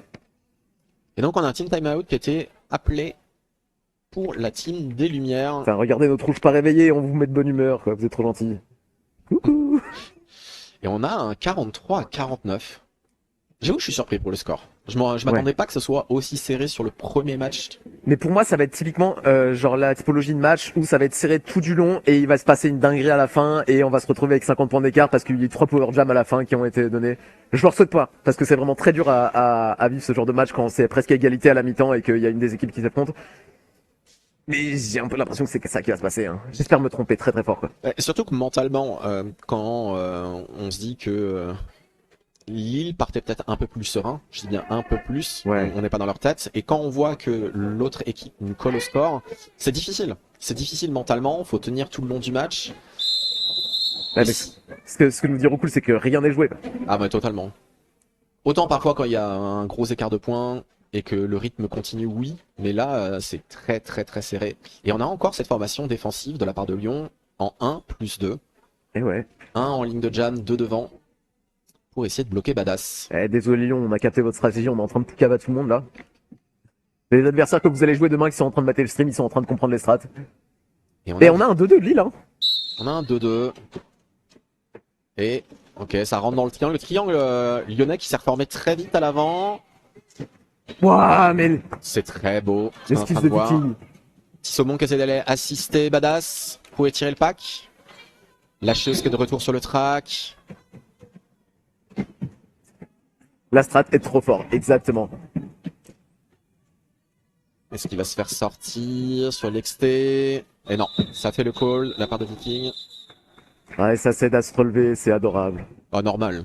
B: Et donc on a un team timeout qui a été appelé pour la team des lumières.
A: Enfin, regardez notre rouge pas réveillé, on vous met de bonne humeur, quoi. Vous êtes trop gentils. Coucou.
B: Et on a un 43 à 49. J'avoue que je suis surpris pour le score. Je m'attendais pas que ce soit aussi serré sur le premier match.
A: Mais pour moi, ça va être typiquement genre la typologie de match où ça va être serré tout du long et il va se passer une dinguerie à la fin et on va se retrouver avec 50 points d'écart parce qu'il y a eu 3 power jams à la fin qui ont été donnés. Je leur souhaite pas parce que c'est vraiment très dur à vivre ce genre de match quand c'est presque égalité à la mi-temps et qu'il y a une des équipes qui s'affrontent. Mais j'ai un peu l'impression que c'est ça qui va se passer. Hein. J'espère me tromper très très fort. Quoi.
B: Et surtout que mentalement, quand on se dit que Lille partait peut-être un peu plus serein, je dis bien un peu plus,
A: Ouais.
B: on n'est pas dans leur tête, et quand on voit que l'autre équipe nous colle au score, c'est difficile. C'est difficile mentalement, faut tenir tout le long du match.
A: Ouais, mais ce que nous dirons cool, c'est que rien n'est joué. Quoi.
B: Ah bah totalement. Autant parfois quand il y a un gros écart de points et que le rythme continue, oui, mais là c'est très très très serré. Et on a encore cette formation défensive de la part de Lyon en 1+2.
A: Et ouais.
B: 1 en ligne de jam, 2 devant, pour essayer de bloquer Badass.
A: Désolé Lyon, on a capté votre stratégie, on est en train de tout cavaler tout le monde là. Les adversaires que vous allez jouer demain qui sont en train de mater le stream, ils sont en train de comprendre les strats. Et on a un 2-2 de Lille, hein.
B: On a un 2-2. Et, ok, ça rentre dans le triangle. Le triangle lyonnais qui s'est reformé très vite à l'avant.
A: Ouah, mais
B: C'est très beau.
A: l'esquive de Viking.
B: Petit saumon qui essaie d'aller assister Badass pour étirer le pack. Lâcheuse qui est de retour sur le track.
A: La strat est trop fort, exactement.
B: Est-ce qu'il va se faire sortir sur l'XT? Et non, ça fait le call de la part de Viking.
A: Ouais, ça s'aide à se relever, c'est adorable.
B: Oh, normal.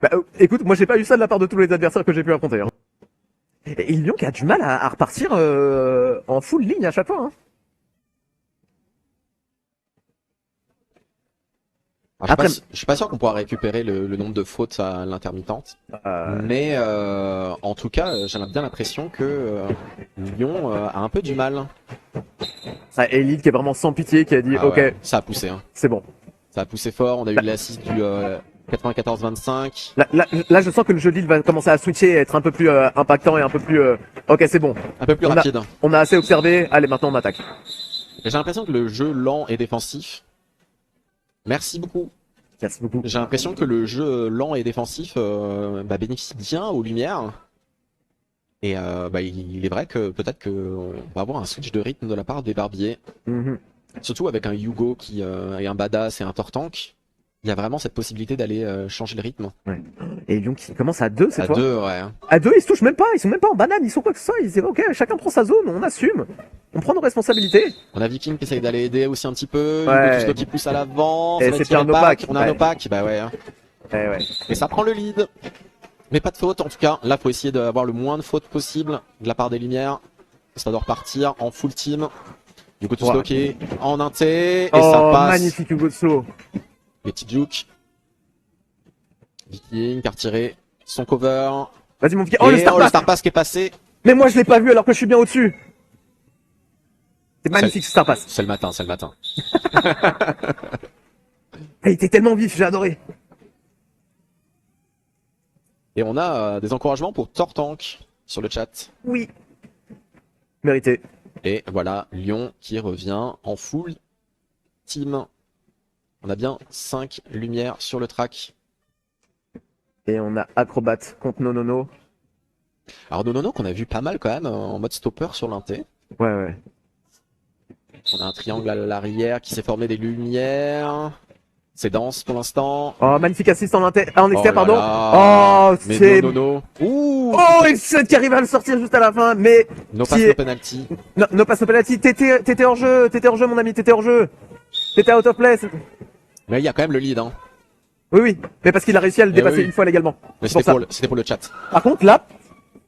A: Bah, écoute, moi j'ai pas eu ça de la part de tous les adversaires que j'ai pu affronter. Hein. Et Lyon qui a du mal à repartir en full ligne à chaque fois. Hein.
B: Alors,
A: Après,
B: je suis pas sûr qu'on pourra récupérer le nombre de fautes à l'intermittente. Mais en tout cas, j'ai bien l'impression que Lyon a un peu du mal.
A: ça, Elite qui est vraiment sans pitié, qui a dit,
B: Ah
A: ok,
B: ouais, ça a poussé. Hein.
A: c'est bon.
B: Ça a poussé fort. On a eu l'assist du 94-25.
A: Là, je sens que le jeu de Lille va commencer à switcher, à être un peu plus impactant et un peu plus. Ok, c'est bon.
B: Un peu plus rapide.
A: On a assez observé. Allez, maintenant on attaque.
B: Et j'ai l'impression que le jeu lent et défensif. Merci beaucoup.
A: Merci beaucoup.
B: J'ai l'impression que le jeu lent et défensif bénéficie bien aux lumières. Et il est vrai que peut-être qu'on va avoir un switch de rythme de la part des Barbiers. Surtout avec un Hugo qui est un badass et un Tortank. Il y a vraiment cette possibilité d'aller changer le rythme.
A: Ouais. Et Lyon qui commence à 2 cette fois.
B: À 2, ouais.
A: À 2, ils se touchent même pas. Ils sont même pas en banane. Ils sont quoi que ce soit. Ils disent ok, chacun prend sa zone. On assume. On prend nos responsabilités.
B: On a Viking qui essaye d'aller aider aussi un petit peu.
A: Ouais.
B: Hugo qui pousse à l'avant.
A: Et c'est un opaque.
B: On a un opaque. Bah ouais.
A: Ouais.
B: Et ça prend le lead. Mais pas de faute en tout cas. Là, faut essayer d'avoir le moins de fautes possible de la part des lumières. Ça doit repartir en full team. Hugo tout stocké en inté. Et ça passe.
A: Magnifique Hugo de slow.
B: Les petits jukes. Viking qui a retiré son cover.
A: Vas-y mon Viking. Oh, le
B: Star Pass qui est passé.
A: Mais moi je l'ai pas vu alors que je suis bien au-dessus. C'est magnifique ce Star Pass.
B: C'est le matin, c'est le matin.
A: Il était tellement vif, j'ai adoré.
B: Et on a des encouragements pour Tortank sur le chat.
A: Oui. Mérité.
B: Et voilà, Lyon qui revient en full team. On a bien 5 lumières sur le track.
A: Et on a Acrobat contre Nonono.
B: Alors Nonono qu'on a vu pas mal quand même en mode stopper sur l'inté.
A: Ouais.
B: On a un triangle à l'arrière qui s'est formé des lumières. C'est dense pour l'instant.
A: Oh, magnifique assist en extérieur, pardon.
B: Là.
A: Oh, c'est...
B: Nonono. Ouh.
A: Oh, X7 qui arrive à le sortir juste à la fin, mais...
B: No pass, no penalty.
A: No pass, no penalty. T'étais hors jeu, mon ami, t'étais hors jeu. T'étais out of play.
B: Mais il y a quand même le lead, hein.
A: Oui, mais parce qu'il a réussi à le dépasser une fois légalement.
B: Mais c'était pour le chat.
A: Par contre, là,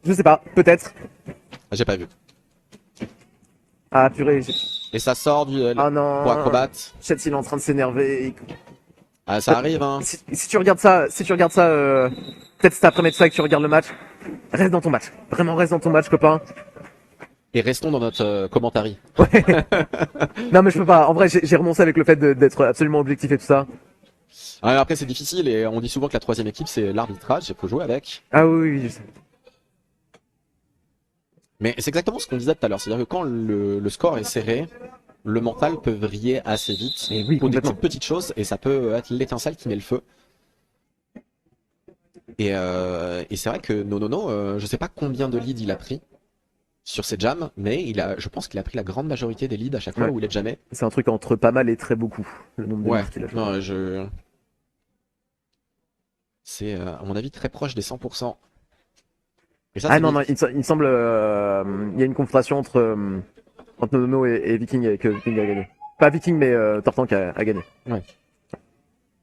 A: je sais pas, peut-être.
B: J'ai pas vu.
A: Ah, purée.
B: Et ça sort
A: non.
B: pour Acrobat.
A: Chat, il est en train de s'énerver.
B: Ah, ça arrive, hein.
A: Si tu regardes ça, peut-être cet après-midi ça que tu regardes le match, reste dans ton match. Vraiment, reste dans ton match, copain.
B: Et restons dans notre commentary.
A: Ouais. Non, mais je peux pas. En vrai, j'ai renoncé avec le fait d'être absolument objectif et tout ça.
B: Après, c'est difficile et on dit souvent que la troisième équipe, c'est l'arbitrage. Il faut jouer avec.
A: Ah oui, je sais.
B: Mais c'est exactement ce qu'on disait tout à l'heure. C'est-à-dire que quand le score est serré, le mental peut vriller assez vite pour des toutes petites choses et ça peut être l'étincelle qui met le feu. Et c'est vrai que Nonono, je sais pas combien de leads il a pris sur ses jams, mais je pense qu'il a pris la grande majorité des leads à chaque fois où il est jamais.
A: C'est un truc entre pas mal et très beaucoup, le nombre de leads qu'il a fait.
B: Non, c'est à mon avis très proche des 100%. Et ça,
A: non, il me semble il y a une confrontation entre Nonono et Viking et que Viking a gagné. Pas Viking mais Tortank a gagné.
B: Ouais.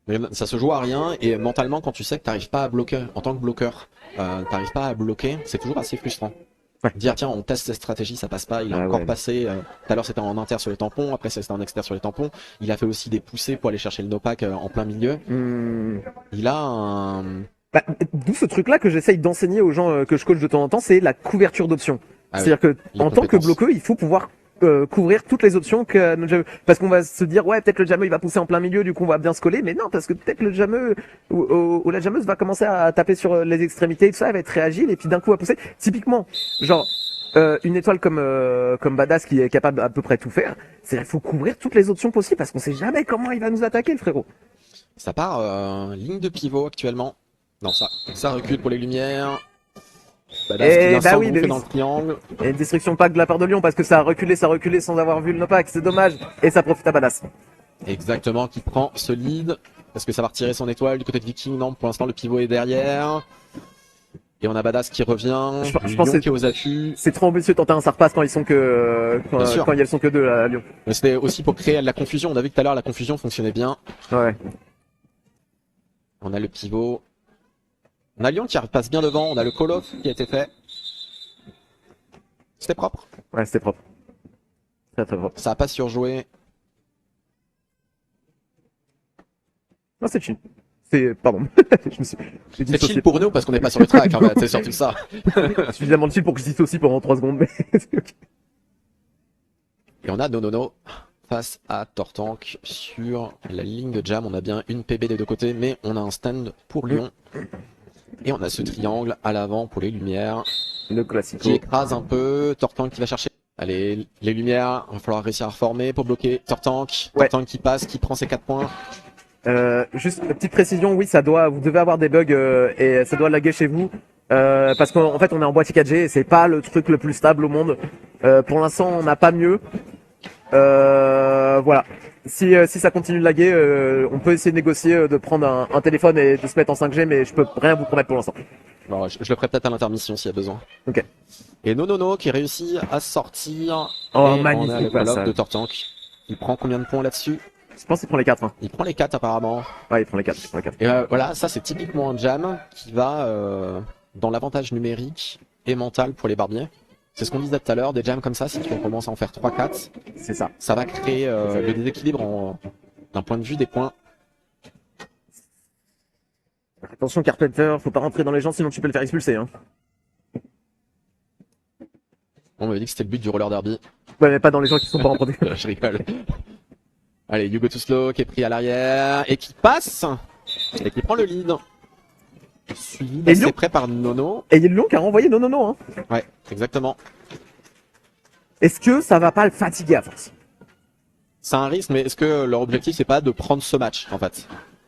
B: Mais ça se joue à rien et mentalement quand tu sais que t'arrives pas à bloquer en tant que bloqueur, t'arrives pas à bloquer, c'est toujours assez frustrant.
A: Ouais.
B: Dire tiens on teste cette stratégie, ça passe pas, il a encore passé, tout à l'heure c'était en inter sur les tampons, après c'était en extérieur sur les tampons, il a fait aussi des poussées pour aller chercher le no-pack en plein milieu. Il a un...
A: D'où ce truc là que j'essaye d'enseigner aux gens que je coach de temps en temps, c'est la couverture d'options. C'est-à-dire que en tant que bloqueur, il faut pouvoir couvrir toutes les options que notre jameux, parce qu'on va se dire ouais peut-être le jameux il va pousser en plein milieu du coup on va bien se coller, mais non parce que peut-être le jameux ou la jameuse va commencer à taper sur les extrémités et tout ça, elle va être très agile et puis d'un coup va pousser. Typiquement genre une étoile comme Badass qui est capable à peu près tout faire, c'est il faut couvrir toutes les options possibles parce qu'on sait jamais comment il va nous attaquer le frérot.
B: Ça part ligne de pivot actuellement. Non ça recule pour les lumières. Badass qui vient s'engouffrer dans le triangle.
A: Et une destruction pack de la part de Lyon parce que ça a reculé sans avoir vu le no-pack, c'est dommage. Et ça profite à Badass.
B: Exactement, qui prend ce lead. Parce que ça va retirer son étoile du côté de Viking. Non, pour l'instant le pivot est derrière. Et on a Badass qui revient.
A: Je pense
B: Lyon qui est aux affûts.
A: C'est trop ambitieux de tenter un Sarpass quand ils sont que quand ils sont que deux à Lyon.
B: Mais c'était aussi pour créer de la confusion. On a vu que tout à l'heure la confusion fonctionnait bien.
A: Ouais.
B: On a le pivot. On a Lyon qui repasse bien devant, on a le call-off qui a été fait. C'était propre.
A: Ouais, c'était propre. Très très propre.
B: Ça a pas surjoué.
A: Non, c'est chill. Pardon. J'ai dit
B: C'est chill pour nous parce qu'on n'est pas sur le track, en fait, c'est surtout ça.
A: Suffisamment chill pour que je dise aussi pendant 3 secondes, mais c'est ok.
B: Et on a Nonono face à Tortank sur la ligne de jam. On a bien une PB des deux côtés, mais on a un stand pour Lyon. Et on a ce triangle à l'avant pour les lumières.
A: Le classique.
B: Qui écrase un peu. Tortank qui va chercher. Allez, les lumières, il va falloir réussir à reformer pour bloquer Tortank.
A: Ouais.
B: Tortank qui passe, qui prend ses 4 points.
A: Juste une petite précision, oui, vous devez avoir des bugs et ça doit laguer chez vous. Parce qu'en fait on est en boîtier 4G et c'est pas le truc le plus stable au monde. Pour l'instant on n'a pas mieux. Voilà. Si ça continue de laguer, on peut essayer de négocier, de prendre un téléphone et de se mettre en 5G, mais je peux rien vous promettre pour l'instant.
B: Bon, je le ferai peut-être à l'intermission s'il y a besoin.
A: Ok.
B: Et Nonono qui réussit à sortir.
A: Oh,
B: et
A: magnifique
B: on a le
A: passage.
B: call-off de Tortank. Il prend combien de points là-dessus?
A: Je pense qu'il prend les 4. Hein.
B: Il prend les 4 apparemment.
A: Ouais, il prend les 4. Il prend les 4.
B: Et voilà, ça c'est typiquement un jam qui va dans l'avantage numérique et mental pour les barbiers. C'est ce qu'on disait tout à l'heure, des jams comme ça, si tu commences à en faire 3-4,
A: C'est ça.
B: ça va créer le déséquilibre d'un point de vue des points.
A: Attention Carpenter, faut pas rentrer dans les gens sinon tu peux le faire expulser. Hein.
B: On m'avait dit que c'était le but du roller derby.
A: Ouais, mais pas dans les gens qui sont pas en protection.
B: Je rigole. Allez, You Go Too Slow qui est pris à l'arrière et qui passe et qui prend le lead. Suivi d'assez près par Nono.
A: Et il y a le Lyon qui a renvoyé non. Hein.
B: Ouais, exactement.
A: Est-ce que ça va pas le fatiguer à force?
B: C'est un risque, mais est-ce que leur objectif c'est pas de prendre ce match en fait?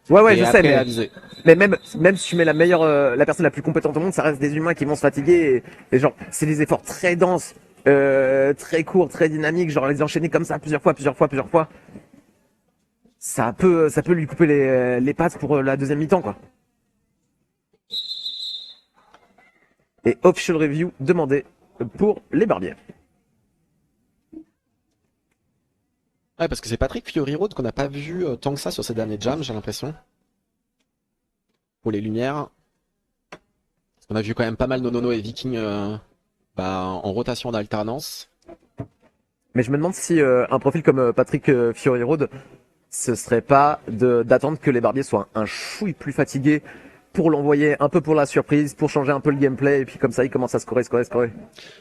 A: Ouais,
B: et
A: je
B: après
A: sais,
B: aviser.
A: mais même si tu mets la personne la plus compétente au monde, ça reste des humains qui vont se fatiguer. Et genre, c'est des efforts très denses, très courts, très dynamiques. Genre les enchaîner comme ça plusieurs fois. Ça peut lui couper les pattes pour la deuxième mi-temps, quoi. Et official review demandé pour les barbiers.
B: Ouais, parce que c'est Patrick Fiori Road qu'on n'a pas vu tant que ça sur ces derniers jams, j'ai l'impression. Pour les lumières. On a vu quand même pas mal Nonono et Viking en rotation d'alternance.
A: Mais je me demande si un profil comme Patrick Fiori Road, ce serait pas d'attendre que les barbiers soient un chouille plus fatigués pour l'envoyer un peu pour la surprise, pour changer un peu le gameplay, et puis comme ça il commence à scorer.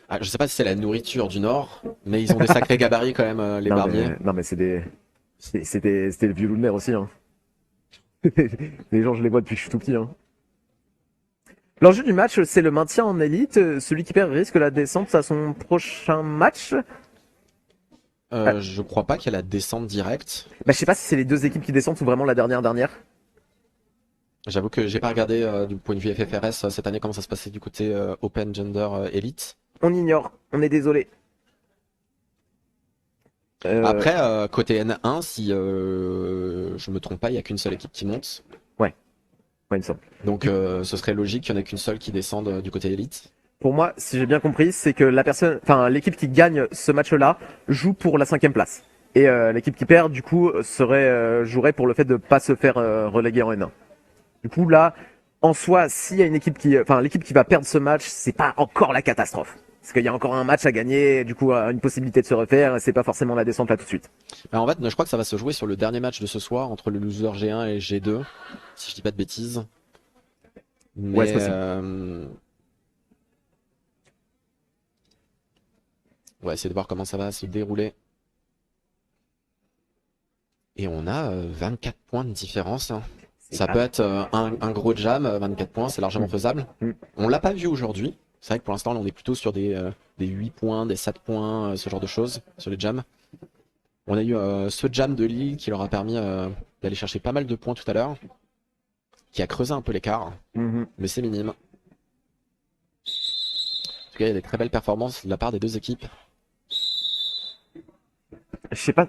B: Ah, je sais pas si c'est la nourriture du Nord, mais ils ont des sacrés gabarits quand même, les barbiers.
A: Non mais c'est des vieux loups de mer aussi. Hein. Les gens, je les vois depuis que je suis tout petit. Hein. L'enjeu du match, c'est le maintien en élite. Celui qui perd risque la descente à son prochain match.
B: Je crois pas qu'il y a la descente directe.
A: Bah, je sais pas si c'est les deux équipes qui descendent ou vraiment la dernière.
B: J'avoue que j'ai pas regardé du point de vue FFRS cette année comment ça se passait du côté Open Gender Elite.
A: On ignore, on est désolé.
B: Après, côté N1, si je me trompe pas, il y a qu'une seule équipe qui monte.
A: Ouais, il me semble.
B: Donc ce serait logique qu'il y en ait qu'une seule qui descende du côté Elite.
A: Pour moi, si j'ai bien compris, c'est que l'équipe qui gagne ce match-là joue pour la 5e place. Et l'équipe qui perd, du coup, jouerait pour le fait de pas se faire reléguer en N1. Du coup, là, en soi, s'il y a l'équipe qui va perdre ce match, c'est pas encore la catastrophe. Parce qu'il y a encore un match à gagner, du coup, une possibilité de se refaire, et c'est pas forcément la descente là tout de suite.
B: Alors, en fait, je crois que ça va se jouer sur le dernier match de ce soir entre le loser G1 et G2, si je dis pas de bêtises. Mais,
A: ouais, c'est possible.
B: On va essayer de voir comment ça va se dérouler. Et on a 24 points de différence. Hein. Ça peut être un gros jam, 24 points, c'est largement faisable. On l'a pas vu aujourd'hui. C'est vrai que pour l'instant, on est plutôt sur des 8 points, des 7 points, ce genre de choses sur les jams. On a eu ce jam de Lille qui leur a permis d'aller chercher pas mal de points tout à l'heure, qui a creusé un peu l'écart, mais c'est minime. En tout cas, il y a des très belles performances de la part des deux équipes.
A: Je sais pas,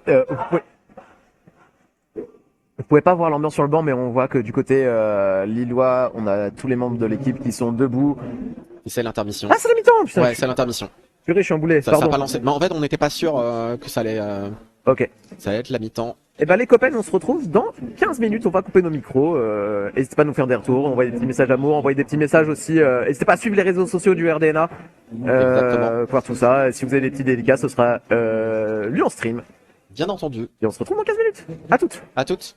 A: vous pouvez pas voir l'ambiance sur le banc, mais on voit que du côté lillois, on a tous les membres de l'équipe qui sont debout.
B: Et c'est l'intermission.
A: Ah, c'est la mi-temps, putain.
B: Ouais, c'est l'intermission.
A: Purée, je suis emboulé.
B: Ça a pas lancé. Mais en fait, on n'était pas sûr que ça allait.
A: Ok.
B: Ça allait être la mi-temps.
A: Et ben les copains, on se retrouve dans 15 minutes. On va couper nos micros. N'hésitez pas à nous faire des retours, envoyer des petits messages d'amour, envoyer des petits messages aussi. N'hésitez pas à suivre les réseaux sociaux du RDNA. Voir tout ça. Et si vous avez des petits délicats, ce sera lu en stream.
B: Bien entendu.
A: Et on se retrouve dans 15 minutes. À toutes.
B: À toutes.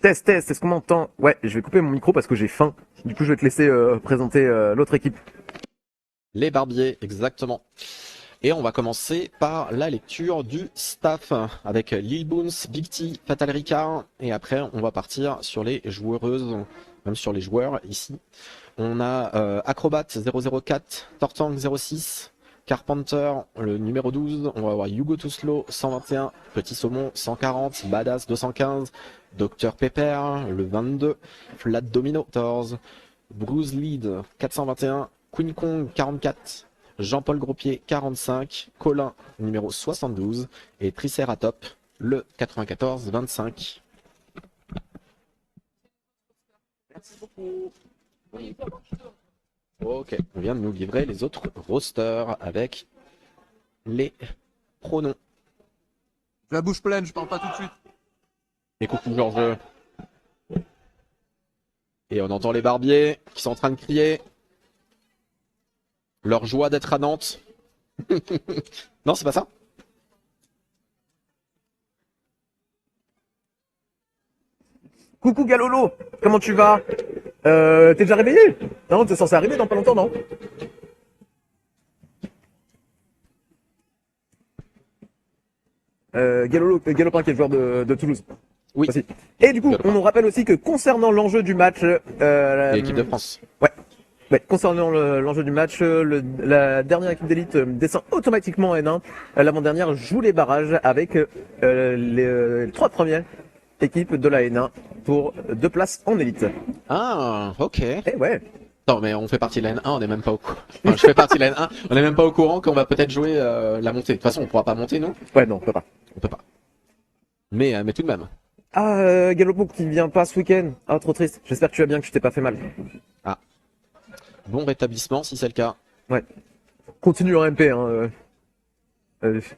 A: Test, est-ce qu'on m'entend? Ouais, je vais couper mon micro parce que j'ai faim. Du coup, je vais te laisser présenter l'autre équipe.
B: Les barbiers, exactement. Et on va commencer par la lecture du staff avec Lil Boons, Big T, Fatal Ricard. Et après, on va partir sur les joueuses, même sur les joueurs ici. On a Acrobat 004, Tortank 06, Carpenter le numéro 12. On va avoir Hugo Too Slow 121, Petit Saumon 140, Badass 215, Dr Pepper le 22, Flat Domino 14, Bruce Lead 421, Queen Kong 44, Jean-Paul Grospied 45, Colin numéro 72 et Triceratop le 94-25. Merci beaucoup. Ok, on vient de nous livrer les autres rosters avec les pronoms.
C: J'ai la bouche pleine, je parle pas tout de suite.
B: Et coucou Georges. Et on entend les barbiers qui sont en train de crier leur joie d'être à Nantes. Non, c'est pas ça?
A: Coucou Galolo, comment tu vas? T'es déjà réveillé? Non, t'es censé arriver dans pas longtemps, non? Galopin qui est le joueur de Toulouse.
B: Oui.
A: Aussi. Et du coup,
B: Galopin.
A: on nous rappelle aussi que concernant l'enjeu du match,
B: L'équipe de France.
A: Ouais, concernant l'enjeu du match, la dernière équipe d'élite descend automatiquement en N1. L'avant-dernière joue les barrages avec les trois premières équipes de la N1 pour 2 places en élite.
B: Ah, ok.
A: Eh ouais.
B: Non, mais on fait partie de la N1, on n'est même pas au courant. Enfin, je fais partie de la N1, on n'est même pas au courant qu'on va peut-être jouer la montée. De toute façon, on pourra pas monter, nous.
A: Ouais, non, on peut pas.
B: On peut pas. Mais tout de même.
A: Ah, Galopo qui vient pas ce week-end. Ah, trop triste. J'espère que tu vas bien, que tu t'es pas fait mal.
B: Bon rétablissement, si c'est le cas.
A: Continue en MP, hein.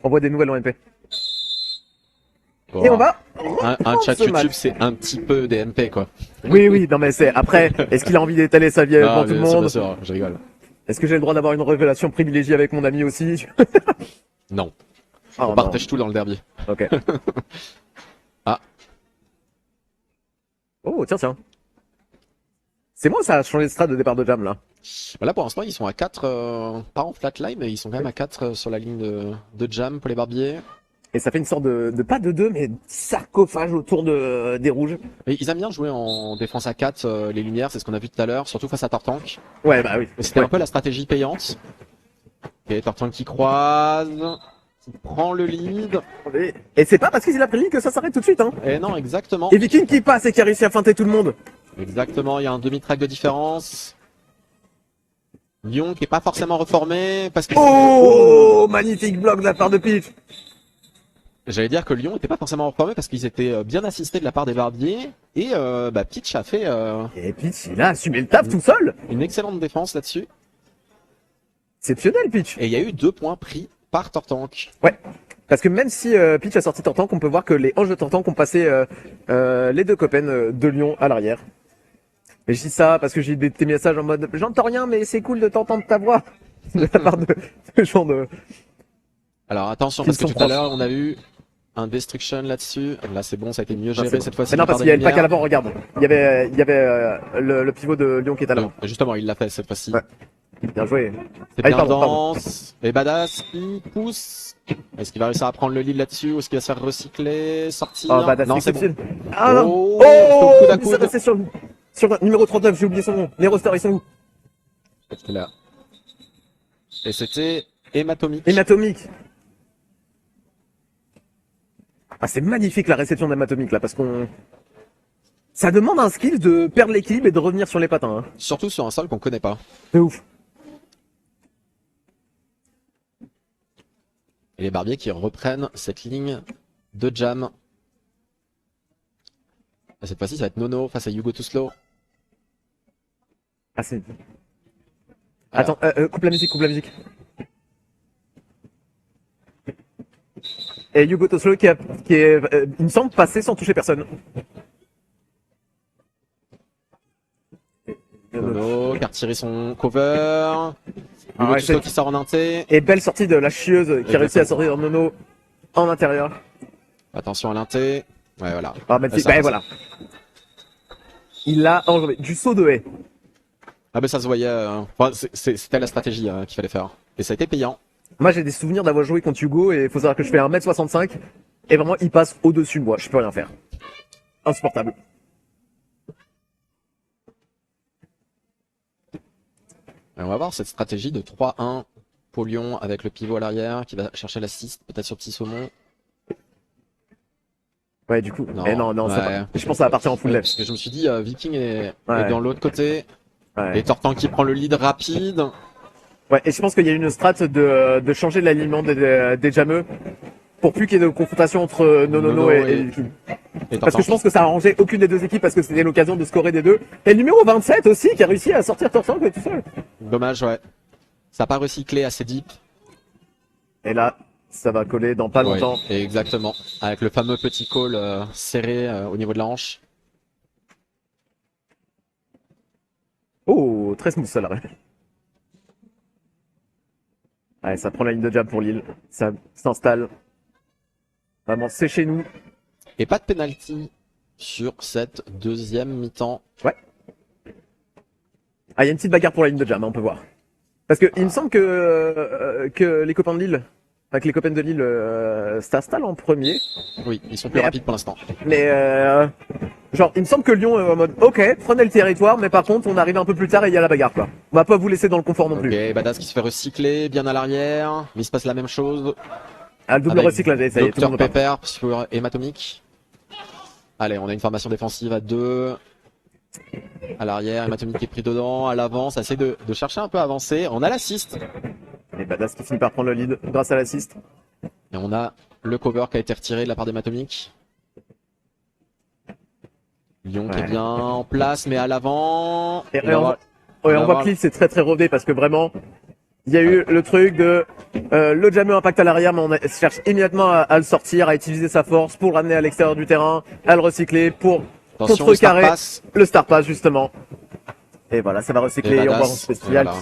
A: Envoie des nouvelles en MP.
B: Bon,
A: Et on va.
B: un chat
A: ce
B: YouTube,
A: match.
B: c'est un petit peu des MP, quoi.
A: Oui, non mais c'est après. Est-ce qu'il a envie d'étaler sa vie devant tout le
B: bien sûr,
A: monde?
B: bien sûr, je rigole.
A: Est-ce que j'ai le droit d'avoir une révélation privilégiée avec mon ami aussi?
B: Non,
A: Ah,
B: on
A: non.
B: partage tout dans le derby.
A: Ok.
B: Ah.
A: Oh, tiens. C'est moi, ça a changé de strat de départ de Jam là.
B: Là, pour l'instant, ils sont à 4, pas en flatline, mais ils sont quand même à 4 sur la ligne de jam pour les barbiers.
A: Et ça fait une sorte de pas de 2, mais de sarcophage autour des rouges.
B: Et ils aiment bien jouer en défense à 4, les lumières, c'est ce qu'on a vu tout à l'heure, surtout face à Tortank.
A: Ouais, bah oui.
B: C'était
A: Ouais.
B: un peu la stratégie payante. Et Tortank qui croise, qui prend le lead.
A: Et c'est pas parce qu'il a pris le lead que ça s'arrête tout de suite, hein.
B: Et non, exactement.
A: Et Viking qui passe et qui a réussi à feinter tout le monde.
B: Exactement, il y a un demi-track de différence. Lyon qui est pas forcément reformé parce que...
A: Oh, magnifique bloc de la part de Peach.
B: J'allais dire que Lyon n'était pas forcément reformé parce qu'ils étaient bien assistés de la part des barbiers. Et Pitch a fait
A: Et Peach, il a assumé le taf tout seul.
B: une excellente défense là-dessus.
A: Exceptionnel, Peach.
B: Et il y a eu 2 points pris par Tortank.
A: Parce que même si Peach a sorti Tortank, on peut voir que les anges de Tortank ont passé les deux copains de Lyon à l'arrière. Et je dis ça parce que j'ai des messages en mode j'entends rien mais c'est cool de t'entendre ta voix de la part de gens de.
B: Alors attention
A: Ils
B: parce que
A: sont
B: tout à
A: proches.
B: l'heure on a eu un destruction là-dessus. Là c'est bon, ça a été mieux
A: Non,
B: géré
A: c'est bon.
B: cette fois-ci.
A: Mais non
B: de la
A: parce
B: part
A: qu'il y
B: des
A: avait le pack à
B: lumières.
A: l'avant, regarde. Il y avait le pivot de Lyon qui est à l'avant.
B: Non, justement, il l'a fait cette fois-ci.
A: Ouais. Bien joué.
B: C'est
A: Ah,
B: bien
A: pardon.
B: dense. Et Badass qui pousse. Est-ce qu'il va réussir à prendre le lead là-dessus ou est-ce qu'il va se faire recycler, sortir?
A: Oh, Badass,
B: Non, c'est bon.
A: exceptionnel. Ah non.
B: Oh,
A: Oh,
B: coude à
A: il s'est
B: coude.
A: resté sur le numéro 39, j'ai oublié son nom. Les rosters, ils sont où?
B: C'était là. Et c'était hématomique.
A: Hématomique. Ah, c'est magnifique la réception d'Hématomique là, parce qu'on. Ça demande un skill de perdre l'équilibre et de revenir sur les patins. Hein.
B: Surtout sur un sol qu'on connaît pas.
A: C'est ouf.
B: Et les barbiers qui reprennent cette ligne de jam. Et cette fois-ci, ça va être Nono face à Hugo Too Slow.
A: Ah, c'est.
B: Alors.
A: Attends, coupe la musique. Et Hugo Toslo qui est, il me semble, passé sans toucher personne.
B: Nono qui a retiré son cover. Hugo
A: ouais,
B: Too Slow
A: c'est-
B: qui sort en inté.
A: Et belle sortie de la chieuse qui a réussi à sortir Nono en intérieur.
B: Attention à l'inté. Ouais, voilà.
A: Ah, magnifique.
B: Ça,
A: Bah, voilà. Il a enjambé du saut de haie.
B: Ah ben ça se voyait. Enfin, c'était la stratégie qu'il fallait faire. Et ça a été payant.
A: Moi, j'ai des souvenirs d'avoir joué contre Hugo et il faut savoir que je fais 1m65 et vraiment, il passe au-dessus de moi. Je peux rien faire. Insupportable.
B: Et on va voir cette stratégie de 3-1 pour Lyon avec le pivot à l'arrière qui va chercher l'assist, peut-être sur Petit Saumon.
A: Ouais, du coup.
B: Non,
A: Non, ça
B: ouais.
A: va. Je pense que ça va partir en full
B: Ouais,
A: left.
B: parce que je me suis dit, Viking est
A: Ouais.
B: dans l'autre côté.
A: Ouais.
B: Et Tortan qui prend le lead rapide.
A: Ouais, et je pense qu'il y a une strat de changer l'alignement des jameux pour plus qu'il y ait de confrontation entre Nonono et Viking.
B: Et
A: Parce que je pense que ça a arrangé aucune des deux équipes parce que c'était l'occasion de scorer des deux. Et le numéro 27 aussi qui a réussi à sortir Tortank tout seul.
B: Dommage, ouais. Ça n'a pas recyclé assez deep.
A: Et là, ça va coller dans pas
B: Ouais,
A: longtemps.
B: exactement. Avec le fameux petit call serré au niveau de la hanche.
A: Oh, très smooth ça là. Ouais, ça prend la ligne de jab pour Lille. Ça s'installe. Vraiment, c'est chez nous.
B: Et pas de penalty sur cette deuxième mi-temps.
A: Ouais. Ah, il y a une petite bagarre pour la ligne de jab, hein, on peut voir. Parce que il me semble que les copains de Lille, enfin que les copains de Lille s'installent en premier.
B: Oui, ils sont plus
A: Mais
B: rapides pour l'instant.
A: Mais genre, il me semble que Lyon est en mode ok, prenez le territoire, mais par contre, on arrive un peu plus tard et il y a la bagarre quoi. On va pas vous laisser dans le confort non plus.
B: Ok, Badass qui se fait recycler, bien à l'arrière. Mais il se passe la même chose.
A: Ah, le double
B: Avec
A: recyclage, ça y est, tout le
B: Dr
A: monde repart.
B: Pepper sur Hématomique. Allez, on a une formation défensive à 2. À l'arrière, Hématomique est pris dedans. À l'avant, ça essaie de chercher un peu à avancer. On a l'assist.
A: Et Badass qui finit par prendre le lead grâce à l'assist.
B: Et on a le cover qui a été retiré de la part d'Hématomique. Lyon qui est bien en place, mais à l'avant.
A: Et
B: On va voir-
A: on
B: va
A: voit
B: voir-
A: que Lille c'est très rodé parce que vraiment, il y a eu le truc de le jammer impact à l'arrière, mais on cherche immédiatement à le sortir, à utiliser sa force pour le ramener à l'extérieur du terrain, à le recycler pour
B: Attention, le star
A: contrecarrer
B: pass.
A: le star pass justement. Et voilà, ça va recycler
B: Et
A: et on va en
B: Badass,
A: spécial.
B: voilà.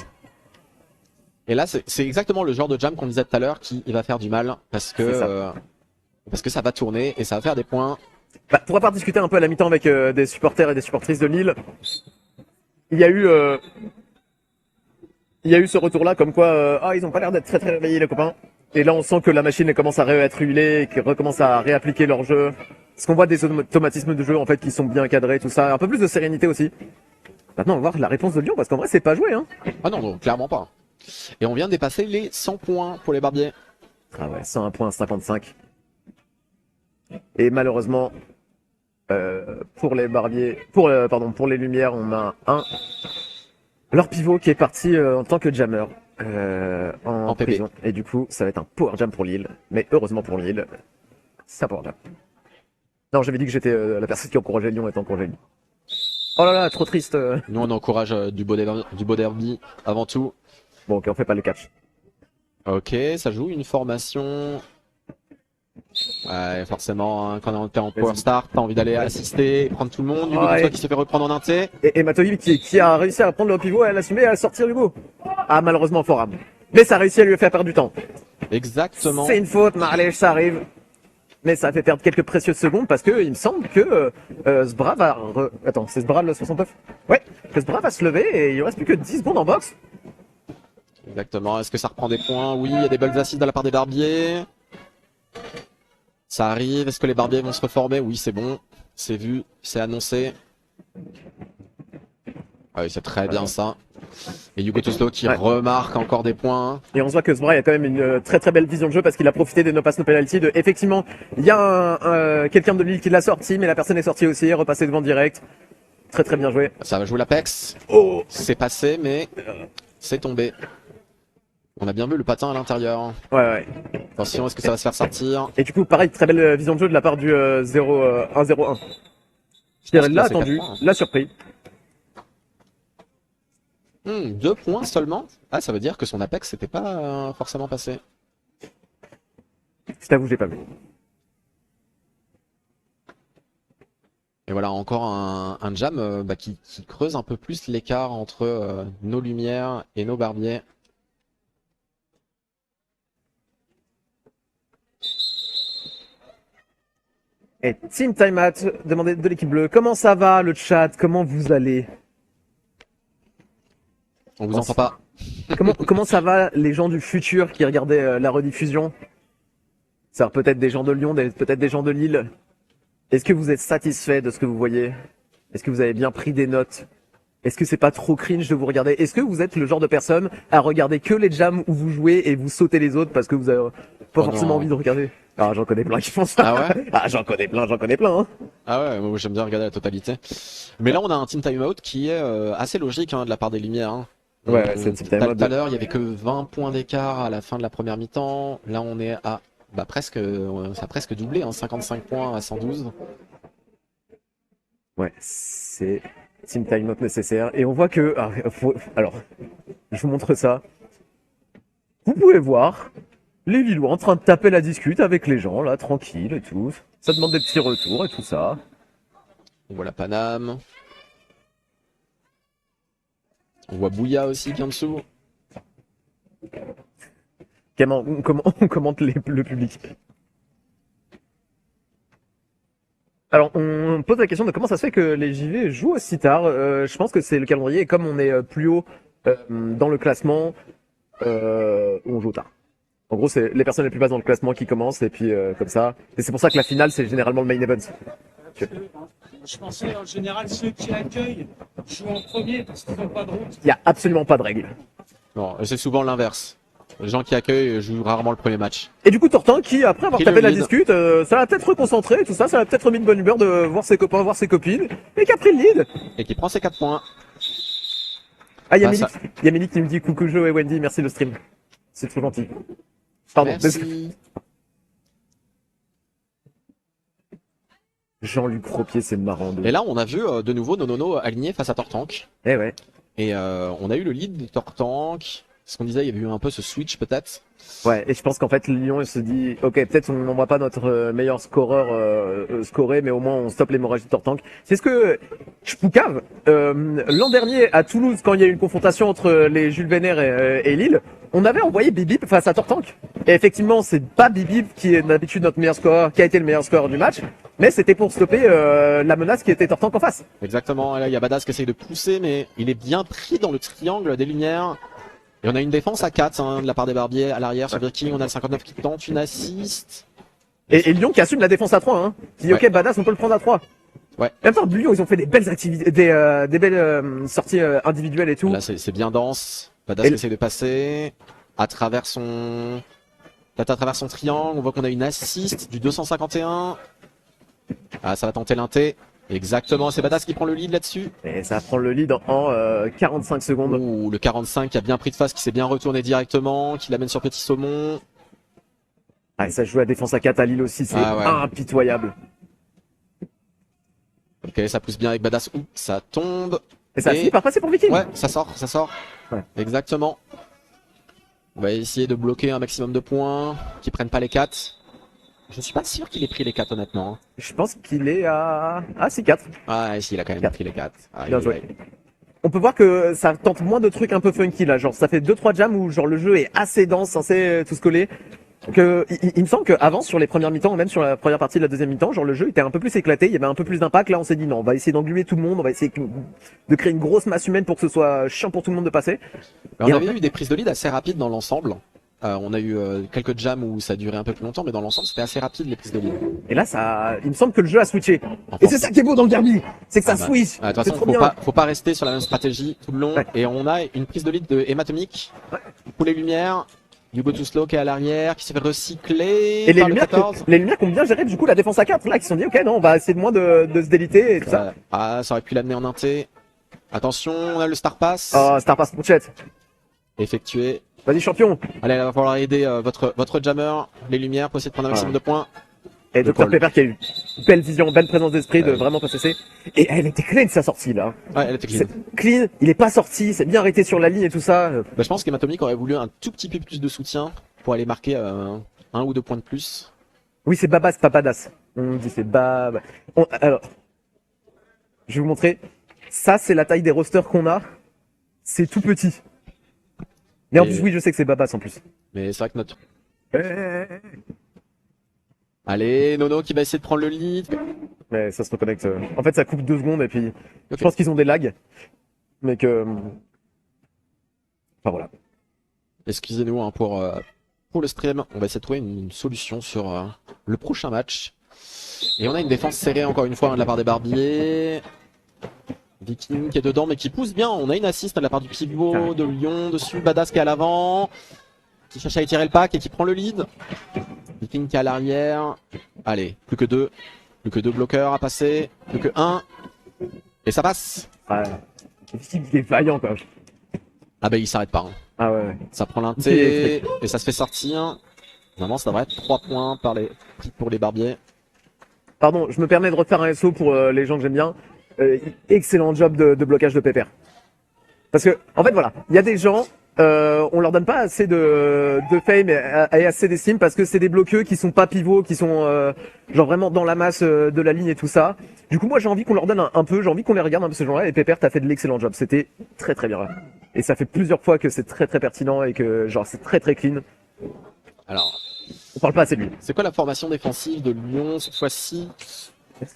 B: Et là, c'est exactement le genre de jam qu'on disait tout à l'heure qui va faire du mal parce que ça va tourner et ça va faire des points.
A: Bah, pour avoir discuté un peu à la mi-temps avec des supporters et des supportrices de Lille, il y a eu ce retour-là comme quoi ils ont pas l'air d'être très réveillés les copains. Et là on sent que la machine elle commence à être huilée, et qu'ils recommencent à réappliquer leur jeu. Parce qu'on voit des automatismes de jeu en fait qui sont bien cadrés, tout ça, un peu plus de sérénité aussi. Maintenant on va voir la réponse de Lyon parce qu'en vrai c'est pas joué hein.
B: Ah non, clairement pas. Et on vient de dépasser les 100 points pour les Barbiers.
A: Ah ouais, 101 points 55. Et malheureusement pour les Barbiers, pour les Lumières, on a leur pivot qui est parti en tant que jammer en
B: PP.
A: prison. Et du coup, ça va être un power jam pour Lille. Mais heureusement pour Lille, c'est un power jam. Non, j'avais dit que j'étais la personne qui encourageait Lyon étant encourageait Lille. Oh là là, trop triste.
B: Nous, on encourage du beau derby avant tout.
A: Bon, ok, on fait pas le catch.
B: Ok, ça joue une formation. Ouais, forcément, hein, quand t'es en power start, t'as envie d'aller assister, prendre tout le monde. Hugo
A: Ouais.
B: Toussaint qui se fait reprendre en inté.
A: Et Matoyi qui a réussi à prendre le pivot et à l'assumer et à sortir Hugo. Ah, malheureusement, Forum. Mais ça a réussi à lui faire perdre du temps.
B: Exactement.
A: C'est une faute, Marlèche, ça arrive. Mais ça a fait perdre quelques précieuses secondes parce que il me semble que Sbra va... Attends, c'est Sbra le 69 ? Ouais, que Sbra va se lever et il ne reste plus que 10 secondes en boxe.
B: Exactement. Est-ce que ça reprend des points? Oui, il y a des belles assises de la part des Barbiers. Ça arrive. Est-ce que les Barbiers vont se reformer? Oui, c'est bon. C'est vu. C'est annoncé. Ah oui, c'est très bien ça. Et Hugo Toussaint qui remarque encore des points.
A: Et on se voit que Sbra a quand même une très très belle vision de jeu parce qu'il a profité des no pass no penalty. Effectivement, il y a quelqu'un de Lille qui l'a sorti, mais la personne est sortie aussi, est repassée devant direct. Très très bien joué.
B: Ça va jouer l'Apex.
A: Oh,
B: C'est passé, mais c'est tombé. On a bien vu le patin à l'intérieur.
A: ouais.
B: Attention, est-ce que ça va se faire sortir?
A: Et du coup, pareil, très belle vision de jeu de la part du 1-0-1. Je dirais l'a
B: c'est
A: attendu,
B: 4 points.
A: l'a surpris.
B: 2 points seulement? Ah, ça veut dire que son Apex n'était pas forcément passé.
A: Je t'avoue, j'ai pas vu.
B: Et voilà, encore un jam qui creuse un peu plus l'écart entre nos lumières et nos barbiers.
A: Et Team Timeout, demandez de l'équipe bleue. Comment ça va le chat? Comment vous allez?
B: On vous entend pas.
A: Comment ça va les gens du futur qui regardaient la rediffusion? C'est peut-être des gens de Lyon, peut-être des gens de Lille. Est-ce que vous êtes satisfait de ce que vous voyez? Est-ce que vous avez bien pris des notes? Est-ce que c'est pas trop cringe de vous regarder? Est-ce que vous êtes le genre de personne à regarder que les jams où vous jouez et vous sautez les autres parce que vous avez pas forcément envie de regarder? Ah, j'en connais plein qui font ça.
B: Ah ouais?
A: Ah, j'en connais plein, hein.
B: Ah ouais, moi j'aime bien regarder la totalité. Mais là on a un team timeout qui est assez logique hein, de la part des Lumières. Hein.
A: Ouais, c'est un team timeout.
B: Tout à l'heure il y avait que 20 points d'écart à la fin de la première mi-temps. Là on est à presque, ça a presque doublé, hein, 55 points à 112.
A: Ouais, c'est team timeout nécessaire. Et on voit que... Alors, je vous montre ça. Vous pouvez voir les Lillois en train de taper la discute avec les gens, là, tranquille et tout. Ça demande des petits retours et tout ça.
B: On voit la Paname. On voit Bouya aussi qui est en dessous.
A: Comment on commente le public? Alors, on pose la question de comment ça se fait que les JV jouent aussi tard. Je pense que c'est le calendrier, et comme on est plus haut dans le classement, on joue tard. En gros, c'est les personnes les plus basses dans le classement qui commencent, et puis comme ça. Et c'est pour ça que la finale, c'est généralement le main event.
D: Je pensais en général ceux qui accueillent jouent en premier parce qu'ils n'ont pas de route.
A: Il y a absolument pas de règle.
B: Non, c'est souvent l'inverse. Les gens qui accueillent jouent rarement le premier match.
A: Et du coup, Tortin, qui après avoir
B: Qui
A: tapé
B: le
A: la
B: lead.
A: discute, ça l'a peut-être reconcentré, tout ça l'a peut-être remis de bonne humeur de voir ses copains, voir ses copines, et qui a pris le lead.
B: Et qui prend ses 4 points.
A: Ah, il y a
B: Ah,
A: Mélique, il y a Mélique qui me dit coucou Joe et Wendy, merci le stream. C'est trop gentil. Pardon.
B: Merci.
A: Jean-Luc Ropier, c'est marrant.
B: Et là on a vu de nouveau Nonono aligné face à Tortank.
A: Eh ouais.
B: Et on a eu le lead de Tortank. Ce qu'on disait, il y avait eu un peu ce switch peut-être.
A: Ouais, et je pense qu'en fait, Lyon, il se dit, ok, peut-être on n'envoie pas notre meilleur scoreur scorer, mais au moins on stoppe l'hémorragie de Tortank. C'est ce que Chpoucave, l'an dernier à Toulouse, quand il y a eu une confrontation entre les Jules Vénère et Lille, on avait envoyé Bibip face à Tortank. Et effectivement, c'est pas Bibip qui est d'habitude notre meilleur scoreur, qui a été le meilleur scoreur du match, mais c'était pour stopper la menace qui était Tortank en face.
B: Exactement, et là il y a Badass qui essaye de pousser, mais il est bien pris dans le triangle des Lumières. Et on a une défense à 4 hein, de la part des Barbiers à l'arrière sur Viking, on a le 59 qui tente une assist.
A: Et Lyon qui assume la défense à 3, hein. Qui dit,
B: Ouais.
A: ok, Badass, on peut le prendre à 3.
B: Ouais.
A: En même temps, Lyon, ils ont fait des belles activités, des belles sorties individuelles et tout.
B: Là c'est bien dense. Badass
A: Et
B: qui essaye de passer à travers son... Peut-être à travers son triangle, on voit qu'on a une assist du 251. Ah ça va tenter l'inté. Exactement, c'est Badass qui prend le lead là-dessus.
A: Et ça va prendre le lead en 45 secondes.
B: Ouh, le 45 qui a bien pris de face, qui s'est bien retourné directement, qui l'amène sur Petit Saumon.
A: Ah, et ça joue la défense à 4 à Lille aussi, c'est
B: Ah ouais.
A: impitoyable.
B: Ok, ça pousse bien avec Badass. Ouh, ça tombe.
A: Et ça a
B: Et-
A: fini par passer pour Viking.
B: Ouais, ça sort, ça sort.
A: Ouais.
B: Exactement. On va essayer de bloquer un maximum de points, qui prennent pas les 4. Je suis pas sûr qu'il ait pris les 4 honnêtement. Hein.
A: Je pense qu'il est à... Ah, c'est 4.
B: Ah, si, il a quand même
A: Quatre.
B: pris les 4. Ah,
A: Bien joué. On peut voir que ça tente moins de trucs un peu funky là, genre ça fait 2-3 jams où genre le jeu est assez dense, assez tout se coller. Que, il me semble qu'avant sur les premières mi-temps, même sur la première partie de la deuxième mi-temps, genre le jeu était un peu plus éclaté, il y avait un peu plus d'impact. Là on s'est dit non, on va essayer d'engluer tout le monde, on va essayer de créer une grosse masse humaine pour que ce soit chiant pour tout le monde de passer.
B: On
A: Et en
B: avait
A: fait-
B: eu des prises de lead assez rapides dans l'ensemble. On a eu quelques jams où ça durait un peu plus longtemps, mais dans l'ensemble c'était assez rapide les prises de lead.
A: Et là ça, il me semble que le jeu a switché.
B: En
A: Et c'est ça qui est beau dans le derby, c'est que ça
B: Ah bah.
A: switch.
B: Ah, de toute
A: C'est
B: façon,
A: trop bien.
B: faut pas rester sur la même stratégie tout le long.
A: Ouais.
B: Et on a une prise de lead de Hématomique pour les Lumières. Hugo Too Slow qui est à l'arrière, qui s'est fait recycler
A: Et les
B: par le
A: lumières,
B: 14.
A: les lumières qui ont bien géré du coup la défense à 4 là, qui se sont dit ok non on va essayer de moins de se déliter et tout ça.
B: Ah, ça aurait pu l'amener en inté. Attention, on a le Star Pass
A: Oh Star Pass Pouchette.
B: effectué.
A: Vas-y champion.
B: Allez, il va falloir aider votre jammer, les Lumières, pour essayer de prendre un maximum de points.
A: Et
B: Le
A: Dr
B: call.
A: Pepper qui a eu belle vision, belle présence d'esprit de
B: Ouais.
A: vraiment pas cesser. Et elle était clean sa sortie là.
B: Ouais, elle était clean.
A: C'est clean, il est pas sorti, c'est bien arrêté sur la ligne et tout ça.
B: Bah, je pense qu'Hématomique aurait voulu un tout petit peu plus de soutien pour aller marquer 1 ou 2 points de plus.
A: Oui c'est Baba, c'est pas Badass. On dit c'est Baba. Alors, je vais vous montrer. Ça c'est la taille des rosters qu'on a. C'est tout petit. Mais en
B: Et-
A: plus oui je sais que c'est Babas en plus.
B: Mais c'est vrai que notre... Allez, Nono qui va essayer de prendre le lead.
A: Mais ça se reconnecte. En fait, ça coupe 2 secondes et puis
B: Ok.
A: je pense qu'ils ont des lags. Mais que. Enfin voilà.
B: Excusez-nous hein, pour le stream. On va essayer de trouver une solution sur le prochain match. Et on a une défense serrée encore une fois hein, de la part des Barbiers. Viking qui est dedans mais qui pousse bien. On a une assist de la part du pivot, de Lyon dessus. Badass qui est à l'avant. Qui cherche à étirer le pack et qui prend le lead. Viking qui est à l'arrière. Allez, plus que deux. Plus que 2 bloqueurs à passer. Plus que 1. Et ça passe.
A: Ouais. Viking qui est vaillant quoi.
B: Ah bah il s'arrête pas. Hein.
A: Ah ouais.
B: Ça prend
A: Il est
B: l'inté
A: électrique.
B: et ça se fait sortir. Normalement ça devrait être 3 points pour les Barbiers.
A: Pardon, je me permets de refaire un SO pour les gens que j'aime bien. Excellent job de blocage de Pépère. Parce que, en fait, voilà, il y a des gens, on leur donne pas assez de fame et assez d'estime parce que c'est des bloqueux qui sont pas pivots, qui sont genre vraiment dans la masse de la ligne et tout ça. Du coup, moi, j'ai envie qu'on leur donne un peu, j'ai envie qu'on les regarde un peu ces gens-là. Et Pépère, t'as fait de l'excellent job. C'était très très bien. Et ça fait plusieurs fois que c'est très très pertinent et que genre c'est très très clean.
B: Alors,
A: On parle pas assez de lui.
B: c'est quoi la formation défensive de Lyon cette fois-ci?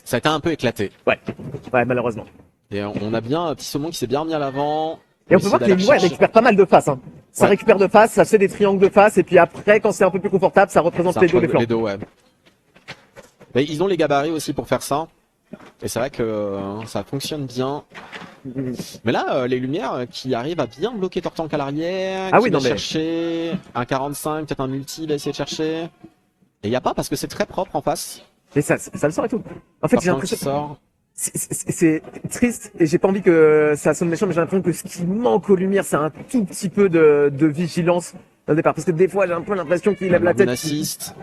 B: Ça a été un peu éclaté.
A: Ouais, malheureusement.
B: Et on a bien un petit saumon qui s'est bien mis à l'avant.
A: Et on peut voir que les Lillois récupèrent pas mal de face. Hein. Ça
B: Ouais.
A: récupère de face, ça fait des triangles de face, et puis après, quand c'est un peu plus confortable, ça représente les dos des flancs.
B: Les deux, ouais. Mais ils ont les gabarits aussi pour faire ça. Et c'est vrai que ça fonctionne bien. Mais là, les lumières qui arrivent à bien bloquer Tortank à l'arrière,
A: Ah
B: qui
A: oui,
B: va
A: non, mais-
B: chercher un 45, peut-être un multi, il va essayer de chercher. Et il n'y a pas parce que c'est très propre en face.
A: Et ça le sort et tout. En fait, j'ai
B: Tortank qui
A: l'impression.
B: sort.
A: C'est triste, et j'ai pas envie que ça sonne méchant, mais j'ai l'impression que ce qui manque aux lumières, c'est un tout petit peu de vigilance au départ. Parce que des fois, j'ai un peu l'impression qu'il lève la
B: Un
A: tête.
B: assist.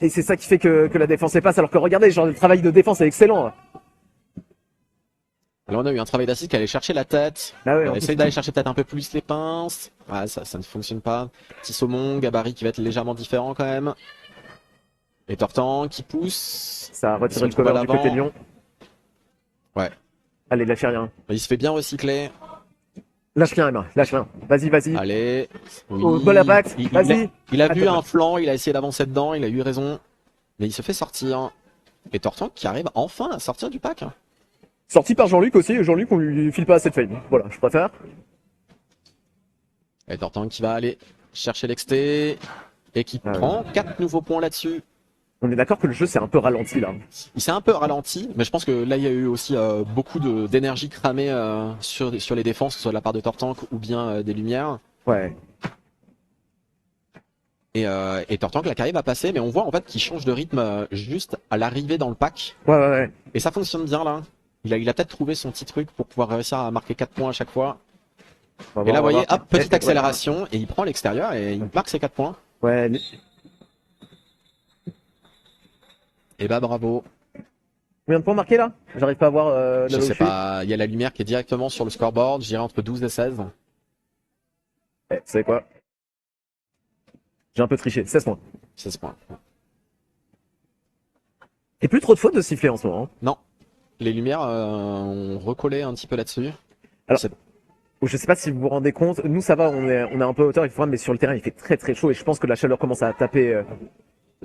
A: Et c'est ça qui fait que la défense est passe. Alors que regardez, genre, le travail de défense est excellent. Là.
B: Alors on a eu un travail d'assist qui allait chercher la tête.
A: Ah ouais,
B: On
A: en
B: va
A: plus,
B: essayer d'aller chercher peut-être un peu plus les pinces. Ouais, ça ne fonctionne pas. Petit saumon, gabarit qui va être légèrement différent quand même. Et Tortank qui pousse.
A: ça a retiré
B: Ils
A: le
B: se retrouvent
A: cover
B: à
A: du côté
B: l'avant.
A: Lyon.
B: Ouais.
A: Allez, lâchez rien.
B: Il se fait bien recycler.
A: Lâche rien, Emma. Lâche rien. Vas-y.
B: Allez. Oui.
A: Au bol à batte.
B: Il
A: Vas-y.
B: a vu
A: Attends.
B: un flanc, il a essayé d'avancer dedans, il a eu raison. Mais il se fait sortir. Et Tortank qui arrive enfin à sortir du pack.
A: Sorti par Jean-Luc aussi. Et Jean-Luc, on lui file pas assez de fame. Voilà, je préfère.
B: Et Tortank qui va aller chercher l'exté. Et qui
A: Ah ouais.
B: prend 4 nouveaux points là-dessus.
A: On est d'accord que le jeu s'est un peu ralenti là.
B: Il s'est un peu ralenti, mais je pense que là il y a eu aussi beaucoup d'énergie cramée sur les défenses, que ce soit de la part de Tortank ou bien des lumières.
A: Ouais.
B: Et Tortank là qui arrive à passer, mais on voit en fait qu'il change de rythme juste à l'arrivée dans le pack.
A: Ouais.
B: Et ça fonctionne bien là. Il a peut-être trouvé son petit truc pour pouvoir réussir à marquer 4 points à chaque fois.
A: On va
B: Et là
A: voir,
B: vous
A: on va
B: voyez,
A: voir.
B: hop, petite
A: Eh,
B: accélération, et il prend l'extérieur et il marque ses 4 points.
A: Ouais.
B: Et bah bravo.
A: Combien de points marqués là? J'arrive pas à voir.
B: Je
A: là où
B: sais
A: suis.
B: pas, il y a la lumière qui est directement sur le scoreboard, je dirais entre 12 et 16.
A: Eh, vous savez quoi? J'ai un peu triché. 16 points.
B: 16 points.
A: Et plus trop de fautes de siffler en ce moment. Hein.
B: Non. Les lumières ont recollé un petit peu là-dessus.
A: Je sais pas si vous vous rendez compte. Nous, ça va, on est un peu à hauteur, il faut, mais sur le terrain, il fait très très chaud et je pense que la chaleur commence à taper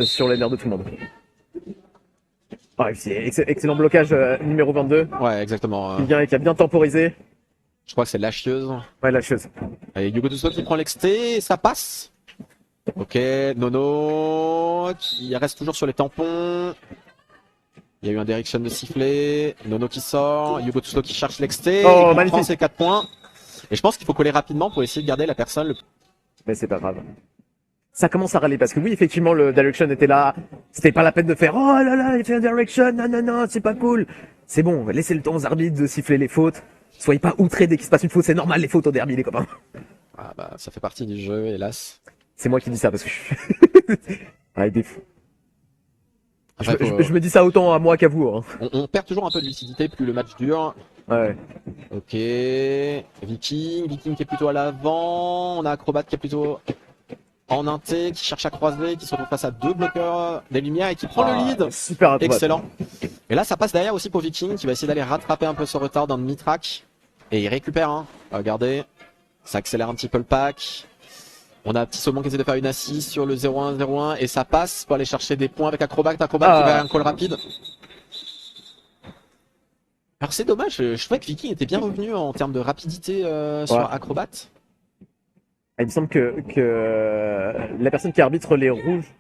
A: sur les nerfs de tout le monde. Ah, c'est excellent blocage numéro 22.
B: Ouais, exactement.
A: Qui a bien temporisé.
B: Je crois que c'est lâcheuse.
A: Ouais, la chose.
B: Allez, Yugo Tusso qui prend l'exté, ça passe. Ok, Nono qui reste toujours sur les tampons. Il y a eu un direction de sifflet. Nono qui sort. Yugo Tusso qui cherche l'exté.
A: Oh,
B: Il
A: magnifique.
B: prend ses 4 points. Et je pense qu'il faut coller rapidement pour essayer de garder la personne.
A: Mais c'est pas grave. Ça commence à râler parce que oui, effectivement, le direction était là. C'était pas la peine de faire oh là là, il fait un direction, non, c'est pas cool. C'est bon, laissez le temps aux arbitres de siffler les fautes. Soyez pas outrés dès qu'il se passe une faute, c'est normal les fautes au derby, les copains.
B: Ah bah, ça fait partie du jeu, hélas.
A: C'est moi qui dis ça parce que ouais,
B: Après,
A: je me dis ça autant à moi qu'à vous. Hein.
B: on perd toujours un peu de lucidité plus le match dure.
A: Ouais.
B: Ok, Viking qui est plutôt à l'avant, on a Acrobat qui est plutôt en inté, qui cherche à croiser, qui se retrouve face à 2 bloqueurs des lumières et qui prend le lead.
A: Super acrobat.
B: Excellent. Et là ça passe derrière aussi pour Viking qui va essayer d'aller rattraper un peu ce retard dans le mi-track. Et il récupère, hein. Regardez, ça accélère un petit peu le pack. On a Petit Saumon qui essaie de faire une assise sur le 0-1-0-1 et ça passe pour aller chercher des points avec Acrobat. Acrobat qui va un call rapide. Alors c'est dommage, je trouvais que Viking était bien revenu en termes de rapidité sur Acrobat.
A: Il me semble que la personne qui arbitre les rouges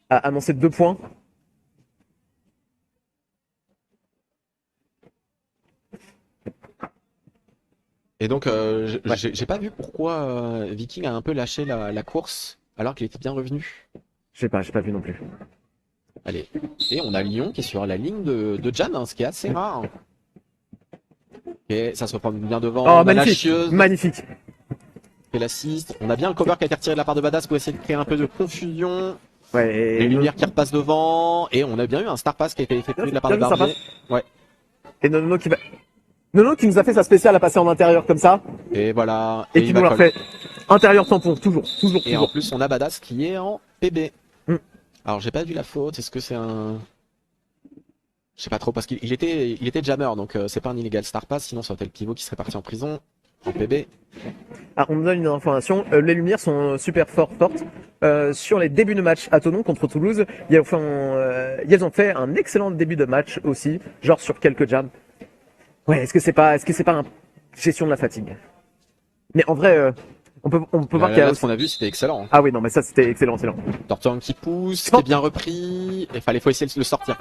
A: a annoncé 2 points.
B: Et donc j'ai pas vu pourquoi Viking a un peu lâché la course alors qu'il était bien revenu.
A: J'ai pas vu non plus.
B: Allez, et on a Lyon qui est sur la ligne de Jan, hein, ce qui est assez rare. Et ça se reprend bien devant.
A: Oh,
B: on a la
A: magnifique,
B: chieuse.
A: magnifique.
B: Et l'assist. On a bien le cover qui a été retiré de la part de Badass pour essayer de créer un peu de confusion.
A: Ouais,
B: Les lumières qui repassent devant. Et on a bien eu un Star Pass qui a été effectué de la part de Barbier. Ouais.
A: Et Nono qui nous a fait sa spéciale à passer en intérieur comme ça.
B: Et voilà.
A: Et qui nous l'a fait intérieur tampon, toujours.
B: Et en plus, on a Badass qui est en PB. Alors, j'ai pas vu la faute. Est-ce que c'est un... Je sais pas trop, parce qu'il était jammer, donc c'est pas un illégal Star Pass, sinon ça aurait été le pivot qui serait parti en prison, en PB.
A: Ah, on me donne une information, les lumières sont super fortes. Sur les débuts de match à Thonon contre Toulouse, ils ont fait un excellent début de match aussi, genre sur quelques jams. Ouais, est-ce que c'est pas une gestion de la fatigue? Mais en vrai, on peut voir qu'il y a
B: là, ce qu'on a vu, c'était excellent.
A: Ah oui, non, mais ça c'était excellent.
B: Tortank qui pousse, qui est bien repris. Il faut essayer de le sortir,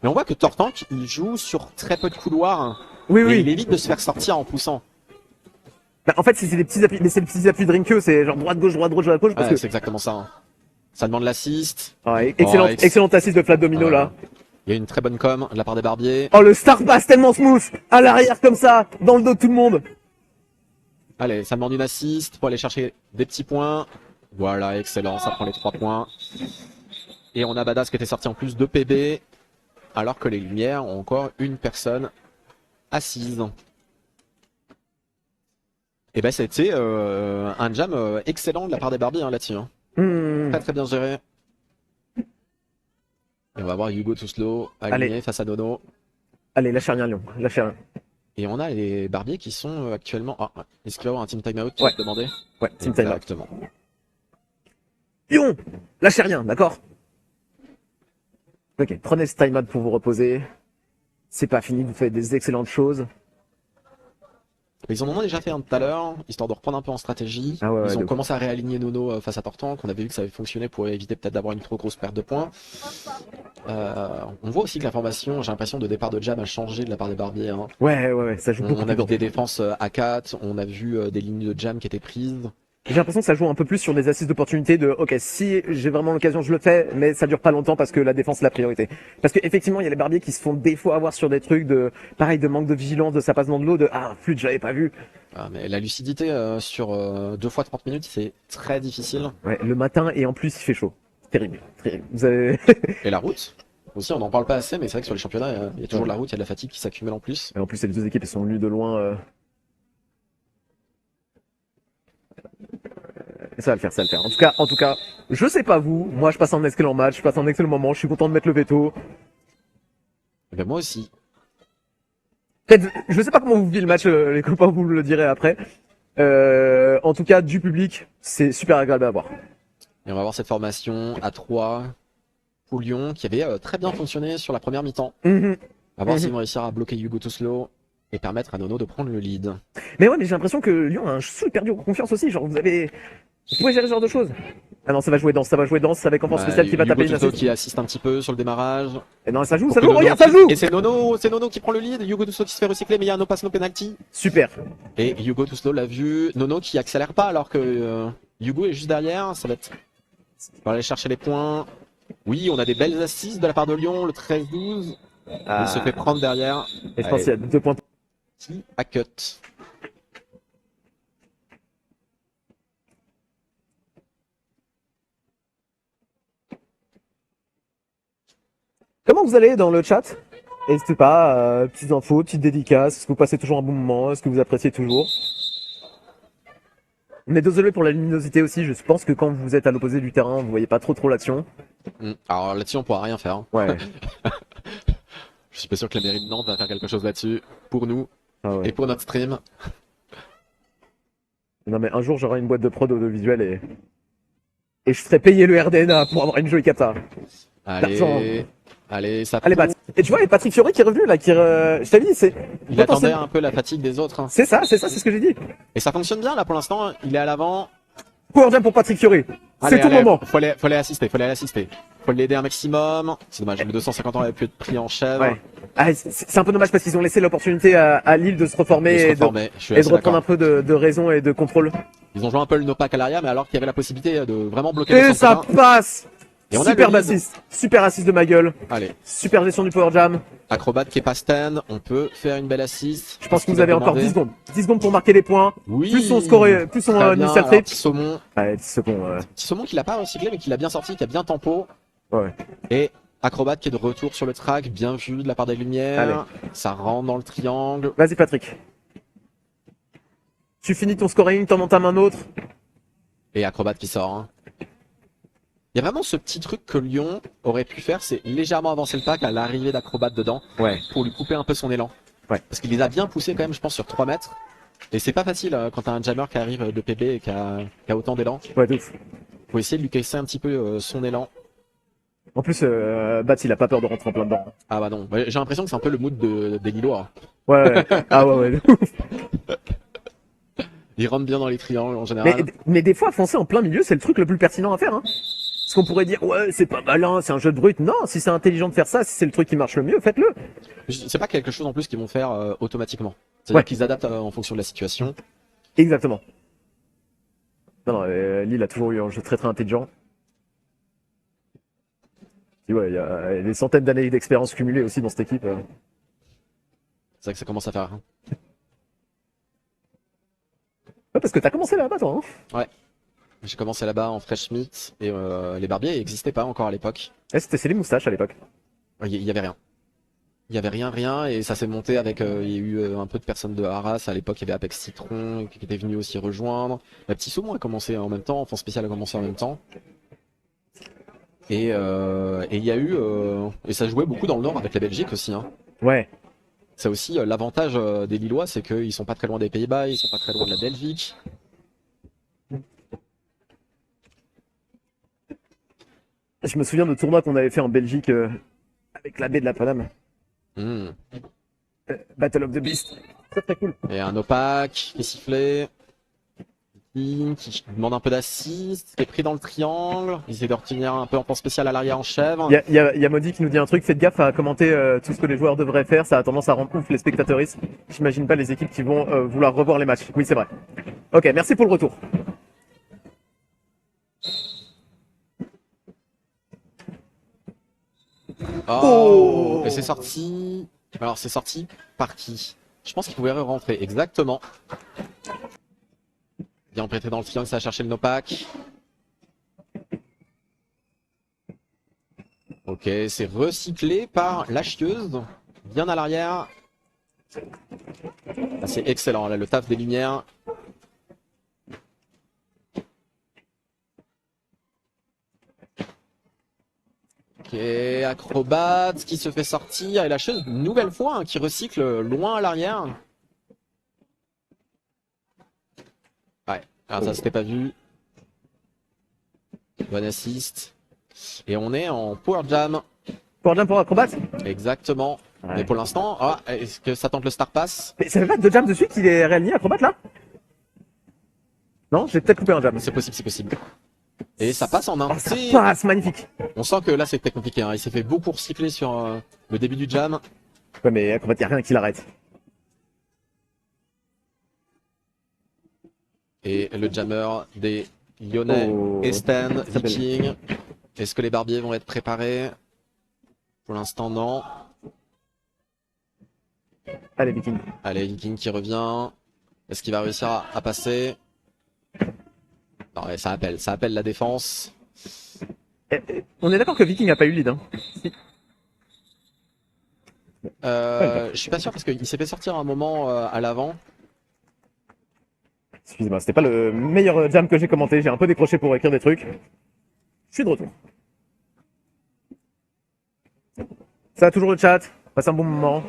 B: Mais on voit que Tortank, il joue sur très peu de couloirs.
A: Oui.
B: Il évite de se faire sortir en poussant.
A: Bah, en fait, c'est des petits appuis, mais c'est des petits appuis de Rinkeux, c'est genre droite-gauche. Parce que...
B: C'est exactement ça. Hein. Ça demande l'assist.
A: Ouais, excellente assist de flat domino là.
B: Il y a une très bonne com de la part des Barbiers.
A: Oh, le Star Pass tellement smooth, à l'arrière comme ça, dans le dos de tout le monde.
B: Allez, ça demande une assist pour aller chercher des petits points. Voilà, excellent, ça prend les 3 points. Et on a Badass qui était sorti en plus de PB, alors que les lumières ont encore une personne assise. Et ben c'était un jam excellent de la part des Barbies là-dessus. Hein. Très très bien géré. Et on va voir Hugo tout slow, aligné face à Nono.
A: Allez, lâchez rien Lyon, lâchez rien.
B: Et on a les Barbiers qui sont actuellement... Ah, est-ce qu'il va y avoir un team timeout tu vas te demander?
A: Ouais, team timeout.
B: Exactement.
A: Lyon, lâchez rien, d'accord? Ok, prenez ce timeout pour vous reposer. C'est pas fini, vous faites des excellentes choses.
B: Ils en ont déjà fait un tout à l'heure, histoire de reprendre un peu en stratégie.
A: Ah ouais,
B: ils ont commencé à réaligner Nono face à Tortank. On avait vu que ça avait fonctionné pour éviter peut-être d'avoir une trop grosse perte de points. On voit aussi que la formation, j'ai l'impression, de départ de jam a changé de la part des Barbiers. Hein.
A: Ouais, ça joue beaucoup.
B: On a vu des défenses à 4, on a vu des lignes de jam qui étaient prises.
A: J'ai l'impression que ça joue un peu plus sur des assises d'opportunité de ok, si j'ai vraiment l'occasion je le fais, mais ça dure pas longtemps parce que la défense est la priorité. Parce que effectivement il y a les Barbiers qui se font des fois avoir sur des trucs de pareil de manque de vigilance, de ça passe dans de l'eau, de flûte j'avais pas vu.
B: Ah, mais la lucidité sur 2 fois 30 minutes c'est très difficile.
A: Ouais, le matin et en plus il fait chaud. Terrible. Vous avez...
B: Et la route aussi on n'en parle pas assez mais c'est vrai que sur les championnats il y a toujours de la route, il y a de la fatigue qui s'accumule en plus.
A: Et en plus les deux équipes elles sont venues de loin. Ça va le faire. En tout cas, je sais pas vous, moi je passe un excellent match, je passe un excellent moment, je suis content de mettre le veto.
B: Et ben moi aussi.
A: Peut-être, je sais pas comment vous vivez le match, les copains vous me le direz après. En tout cas, du public, c'est super agréable à voir.
B: Et on va voir cette formation à 3 pour Lyon qui avait très bien fonctionné sur la première mi-temps. À voir s'ils vont réussir à bloquer Hugo Toslo et permettre à Nono de prendre le lead.
A: Mais ouais, mais j'ai l'impression que Lyon a un super dur confiance aussi. Genre, vous pouvez gérer ce genre de choses. Ah non, ça va jouer dense avec enfant spécial qui va taper une assist.
B: Qui assiste un petit peu sur le démarrage.
A: Et non, ça joue, regarde, ça joue!
B: Et c'est Nono qui prend le lead. Hugo Toslo qui se fait recycler, mais il y a un no pass no penalty.
A: Super.
B: Et Hugo Toslo l'a vu. Nono qui accélère pas alors que Hugo est juste derrière. Ça va être. On va aller chercher les points. Oui, on a des belles assises de la part de Lyon, le 13-12. Il se fait prendre derrière.
A: Et je pense qu'il y a 2 points.
B: Qui a cut.
A: Comment vous allez dans le chat? N'hésitez pas, petites infos, petites dédicaces. Est-ce que vous passez toujours un bon moment? Est-ce que vous appréciez toujours? On est désolé pour la luminosité aussi. Je pense que quand vous êtes à l'opposé du terrain, vous voyez pas trop l'action.
B: Alors là-dessus, on pourra rien faire.
A: Ouais.
B: Je suis pas sûr que la mairie de Nantes va faire quelque chose là-dessus pour nous et pour notre stream.
A: Non mais un jour j'aurai une boîte de prod audiovisuelle et je ferai payer le RDNA pour avoir une jolie capta. L'argent.
B: Allez, ça
A: Allez,
B: pousse.
A: Bat. Et tu vois, il y a Patrick Fiori qui est revenu là, je t'avais dit, c'est.
B: Il attendait un peu la fatigue des autres. Hein.
A: C'est ça, c'est ce que j'ai dit.
B: Et ça fonctionne bien là pour l'instant. Il est à l'avant.
A: Power Jam pour Patrick Fiori. C'est tout le moment.
B: Faut aller assister. Faut l'aider un maximum. C'est dommage, le 250 ans avait pu être pris en chèvre.
A: Ouais. Ah, c'est un peu dommage parce qu'ils ont laissé l'opportunité à Lille de se reformer,
B: Je suis assez
A: et de reprendre un
B: d'accord.
A: peu de raison et de contrôle.
B: Ils ont joué un peu le no-pack à l'arrière, mais alors qu'il y avait la possibilité de vraiment bloquer
A: Et
B: le
A: ça
B: centre.
A: passe.
B: Et on a
A: Super
B: le lead.
A: bassiste, super assist de ma gueule,
B: Allez,
A: super gestion du Power Jam.
B: acrobate qui est pas stand, on peut faire une belle assist.
A: Je pense que
B: qu'il
A: vous
B: a
A: avez encore
B: demandé.
A: 10 secondes. 10 secondes pour marquer les points.
B: Oui.
A: Plus on score, plus on
B: Très bien.
A: initial
B: Alors,
A: trip.
B: petit saumon.
A: Ouais, 10 secondes.
B: Petit saumon qui l'a pas recyclé, mais qui l'a bien sorti, qui a bien tempo.
A: Ouais.
B: Et acrobate qui est de retour sur le track, bien vu de la part des lumières.
A: Allez.
B: Ça rentre dans le triangle.
A: Vas-y Patrick. Tu finis ton scoring, t'en entames un autre.
B: Et acrobate qui sort. Hein. Il y a vraiment ce petit truc que Lyon aurait pu faire, c'est légèrement avancer le pack à l'arrivée d'acrobate dedans.
A: Ouais.
B: Pour lui couper un peu son élan.
A: Ouais.
B: Parce qu'il les a bien poussés quand même, je pense, sur 3 mètres. Et c'est pas facile quand t'as un jammer qui arrive de PB et qui a autant d'élan.
A: Ouais, de ouf.
B: Faut essayer de lui casser un petit peu son élan.
A: En plus, Bats, il a pas peur de rentrer en plein dedans.
B: Ah bah non, Ouais, j'ai l'impression que c'est un peu le mood des Lillois.
A: Ouais. Ah ouais. De ouf.
B: Il rentre bien dans les triangles en général.
A: Mais des fois, foncer en plein milieu, c'est le truc le plus pertinent à faire. Hein. Parce qu'on pourrait dire, ouais, c'est pas malin, c'est un jeu de brut. Non, si c'est intelligent de faire ça, si c'est le truc qui marche le mieux, faites-le.
B: C'est pas quelque chose en plus qu'ils vont faire automatiquement. C'est-à-dire
A: Ouais.
B: qu'ils adaptent en fonction de la situation.
A: Exactement. Non, Lille a toujours eu un jeu très très intelligent. Et ouais, il y a des centaines d'années d'expérience cumulées aussi dans cette équipe.
B: C'est vrai que ça commence à faire. Hein.
A: Ouais, parce que t'as commencé là-bas, toi. Hein.
B: J'ai commencé là-bas en fresh meat et les barbiers n'existaient pas encore à l'époque.
A: C'est les moustaches à l'époque.
B: Il y avait rien. Il y avait rien et ça s'est monté avec il y a eu un peu de personnes de Arras à l'époque, il y avait Apex Citron qui était venu aussi rejoindre. La petite saumon a commencé en même temps, Enfant spécial a commencé en même temps. Et il y a eu et ça jouait beaucoup dans le nord avec la Belgique aussi hein.
A: Ouais.
B: C'est aussi l'avantage des Lillois, c'est qu'ils sont pas très loin des Pays-Bas, ils sont pas très loin de la Belgique.
A: Je me souviens de tournoi qu'on avait fait en Belgique avec la baie de la Paname.
B: Hmm.
A: Battle of the Beast. Très très cool.
B: Et un opaque qui est sifflé. Qui demande un peu d'assist, qui est pris dans le triangle. Il essaie de retenir un peu en plan spécial à l'arrière en chèvre.
A: Il y a Modi qui nous dit un truc, faites gaffe à commenter tout ce que les joueurs devraient faire, ça a tendance à rendre ouf les spectateuristes. J'imagine pas les équipes qui vont vouloir revoir les matchs. Oui, c'est vrai. Ok, merci pour le retour.
B: Oh, et c'est sorti. Alors c'est sorti par qui? Je pense qu'il pouvait rentrer, exactement. Bien prêté dans le triangle, ça a cherché le no-pack. Ok, c'est recyclé par la chieuse. Bien à l'arrière. Ah, c'est excellent, là, le taf des lumières. Ok, acrobate qui se fait sortir. Et la chieuse, une nouvelle fois, hein, qui recycle loin à l'arrière. Ouais, alors ça c'était pas vu. Bon assist. Et on est en Power Jam.
A: Power Jam pour Acrobat.
B: Exactement.
A: Ouais.
B: Mais pour l'instant, est-ce que ça tente le Star Pass?
A: Mais ça fait pas de jam dessus qu'il est réaligné Acrobat là? Non, j'ai peut-être coupé un jam.
B: C'est possible, c'est possible. Et ça passe en
A: Oh,
B: un.
A: ça passe, magnifique.
B: On sent que là c'était compliqué. Hein. Il s'est fait beaucoup recycler sur le début du jam.
A: Ouais, mais Acrobat, y a rien qui l'arrête.
B: Et le jammer des Lyonnais,
A: Oh,
B: Esten,
A: très belle.
B: Viking. Est-ce que les barbiers vont être préparés? Pour l'instant, non.
A: Allez, Viking.
B: Allez, Viking qui revient. Est-ce qu'il va réussir à passer? Non, ouais, ça appelle la défense.
A: On est d'accord que Viking a pas eu lead, hein.
B: Je suis pas sûr parce qu'il s'est fait sortir un moment à l'avant.
A: Excusez-moi, c'était pas le meilleur jam que j'ai commenté. J'ai un peu décroché pour écrire des trucs. Je suis de retour. Ça va toujours le chat. Passez un bon moment.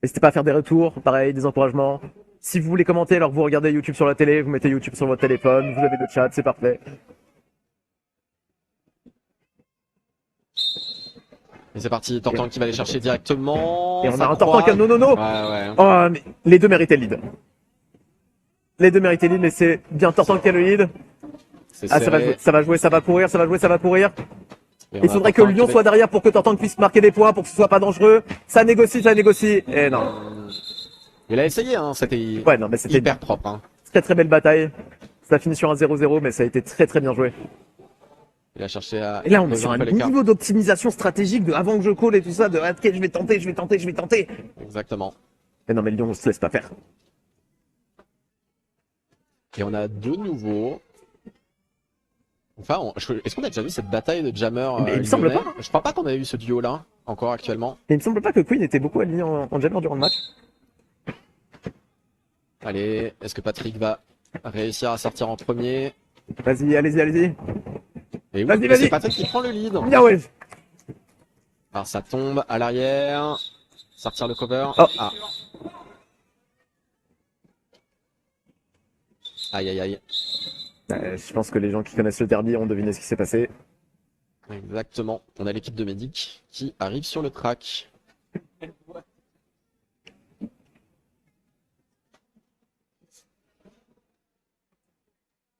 A: N'hésitez pas à faire des retours, pareil, des encouragements. Si vous voulez commenter alors que vous regardez YouTube sur la télé, vous mettez YouTube sur votre téléphone, vous avez le chat, c'est parfait.
B: Et c'est parti, Tortank qui va aller chercher directement.
A: Et on
B: Ça
A: a un Tortank
B: croise.
A: à non.
B: Ouais, ouais.
A: Oh, mais les deux méritaient le lead. Les deux méritaient le lead, mais c'est bien Tortank qui a le lead.
B: C'est
A: Ah, ça va
B: serré.
A: jouer, ça va jouer, ça va courir, ça va jouer, ça va courir.
B: Et on
A: Il
B: a
A: faudrait que
B: Tortank
A: Lyon
B: qui
A: soit derrière pour que Tortank puisse marquer des points, pour que ce soit pas dangereux. Ça négocie, ça négocie. Et non.
B: Il a essayé, hein. C'était
A: Ouais, non, mais c'était
B: hyper propre. Hein.
A: très très belle bataille. Ça finit sur un 0-0, mais ça a été très très bien joué.
B: Il a cherché à.
A: Et là, on est
B: poser
A: sur un
B: peu l'écart.
A: niveau d'optimisation stratégique de avant que je call et tout ça, de ah, ok, je vais tenter, je vais tenter, je vais tenter.
B: Exactement.
A: Mais non, mais Lyon, on se laisse pas faire.
B: Et on a de nouveau. Enfin, est-ce qu'on a déjà vu cette bataille de Jammer
A: Mais il me semble
B: lyonnais
A: pas, hein.
B: Je crois pas qu'on a eu ce duo-là encore actuellement.
A: Et il me semble pas que Queen était beaucoup aligné en jammer durant le match.
B: Allez, est-ce que Patrick va réussir à sortir en premier?
A: Vas-y, allez-y, allez-y.
B: Et oui,
A: Vas-y,
B: mais
A: vas-y.
B: c'est Patrick qui prend le lead.
A: Bien ouais.
B: Alors ça tombe à l'arrière. Sortir le cover.
A: Oh.
B: Ah. Aïe aïe aïe.
A: Je pense que les gens qui connaissent le derby ont deviné ce qui s'est passé.
B: Exactement. On a l'équipe de Medic qui arrive sur le track.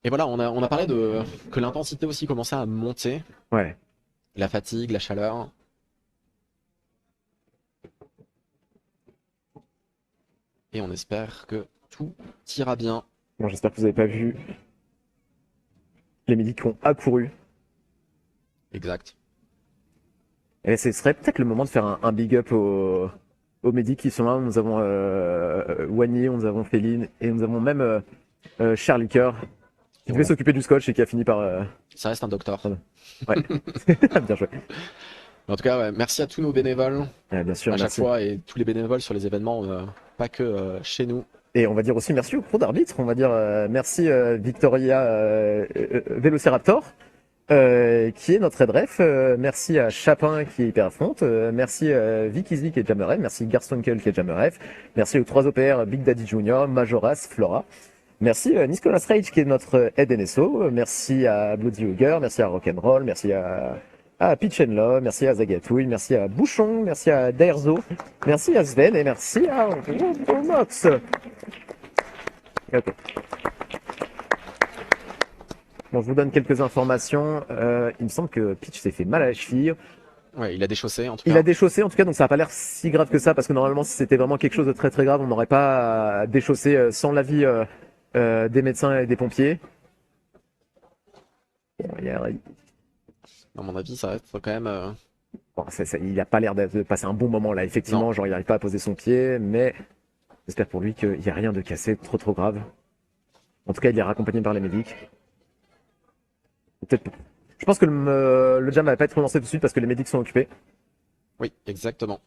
B: Et voilà, on a parlé de que l'intensité aussi commençait à monter.
A: Ouais.
B: La fatigue, la chaleur. Et on espère que tout ira bien.
A: Bon, j'espère que vous avez pas vu les médics qui ont accouru.
B: Exact.
A: Et ce serait peut-être le moment de faire un big up aux médics qui sont là. Nous avons Wagny, nous avons Féline et nous avons même Charlie Coeur qui devait s'occuper du scotch et qui a fini par...
B: Ça reste un docteur.
A: Ouais, bien joué.
B: Mais en tout cas, ouais, merci à tous nos bénévoles
A: Bien sûr,
B: à chaque
A: merci.
B: fois et tous les bénévoles sur les événements, pas que chez nous.
A: Et on va dire aussi merci au pro d'arbitre. On va dire merci Victoria Velociraptor, qui est notre head-ref. Merci à Chapin qui est hyper affronte. Merci Vicky qui est Jammeref. Merci Garstonkel qui est Jammeref. Merci aux 3 OPR Big Daddy Junior, Majoras, Flora. Merci Nicolas Rage qui est notre head NSO. Merci à Bloody Hugger. Merci à Rock'n'Roll. Merci à Pitch and Love. Merci à Zagatouille. Merci à Bouchon. Merci à Daerzo. Merci à Sven et merci à Mox. Ok. Bon, je vous donne quelques informations. Il me semble que Pitch s'est fait mal à la cheville.
B: Ouais, il a déchaussé en tout cas.
A: Il a déchaussé en tout cas, donc ça n'a pas l'air si grave que ça, parce que normalement, si c'était vraiment quelque chose de très très grave, on n'aurait pas déchaussé sans l'avis des médecins et des pompiers. Bon,
B: À mon avis, ça reste quand même.
A: bon, il n'a pas l'air de passer un bon moment là, effectivement,
B: Non.
A: genre il n'arrive pas à poser son pied, mais j'espère pour lui qu'il n'y a rien de cassé, trop grave. En tout cas, il est raccompagné par les médics. Peut-être. Je pense que le jam va pas être lancé tout de suite parce que les médics sont occupés.
B: Oui, exactement.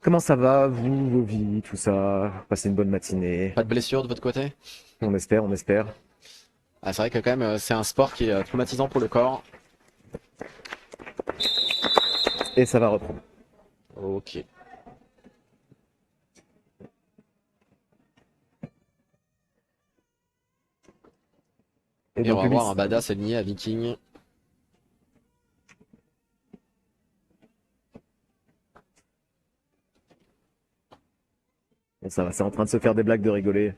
A: Comment ça va, vous, vos vies, tout ça? Passez une bonne matinée.
B: Pas de blessure de votre côté?
A: On espère, on espère.
B: Ah, c'est vrai que quand même, c'est un sport qui est traumatisant pour le corps.
A: Et ça va reprendre.
B: Ok. Et
A: donc,
B: on va
A: lui,
B: voir un badass aligné à Viking.
A: bon, ça va, c'est en train de se faire des blagues, de rigoler.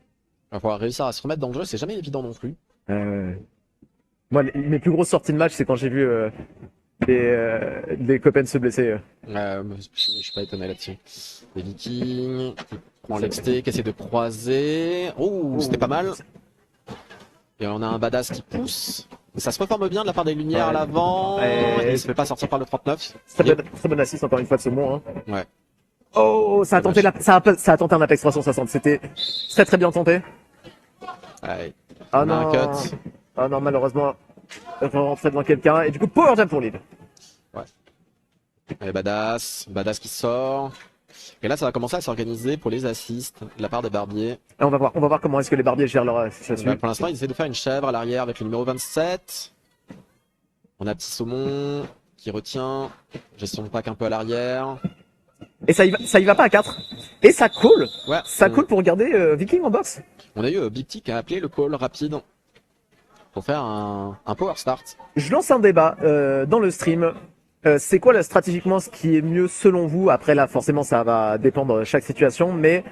B: Il va falloir réussir à se remettre dans le jeu, c'est jamais évident non plus.
A: Moi, mes plus grosses sorties de match, c'est quand j'ai vu des copains se blesser.
B: Je suis pas étonné là-dessus. Les Vikings, qui prend l'exté, qui essaie de croiser. Oh, c'était pas mal. Et on a un badass qui pousse. Ça se reforme bien de la part des Lumières à l'avant.
A: Ouais.
B: Il se fait pas sortir par le 39.
A: Très bonne assist encore une fois de ce mot. Hein.
B: Ouais.
A: Oh, ça a tenté ça a tenté un Apex 360. C'était très très bien tenté.
B: Ouais.
A: Ah
B: On a un
A: non.
B: cut.
A: Ah non, malheureusement, on va rentrer devant quelqu'un et du coup power jam pour lead.
B: Et badass qui sort. Et là, ça va commencer à s'organiser pour les assists de la part des barbiers.
A: Et on va voir comment est-ce que les barbiers gèrent leur situation.
B: Bah, pour l'instant, ils essaient de faire une chèvre à l'arrière avec le numéro 27. On a Petit Saumon qui retient. Gestion de pack un peu à l'arrière.
A: Et ça y va pas à 4. Et ça colle.
B: Ouais,
A: Ça colle pour garder Viking en box.
B: on a eu Big T qui a appelé le call rapide pour faire un power start.
A: Je lance un débat dans le stream. C'est quoi là, stratégiquement ce qui est mieux selon vous? Après là, forcément, ça va dépendre de chaque situation, mais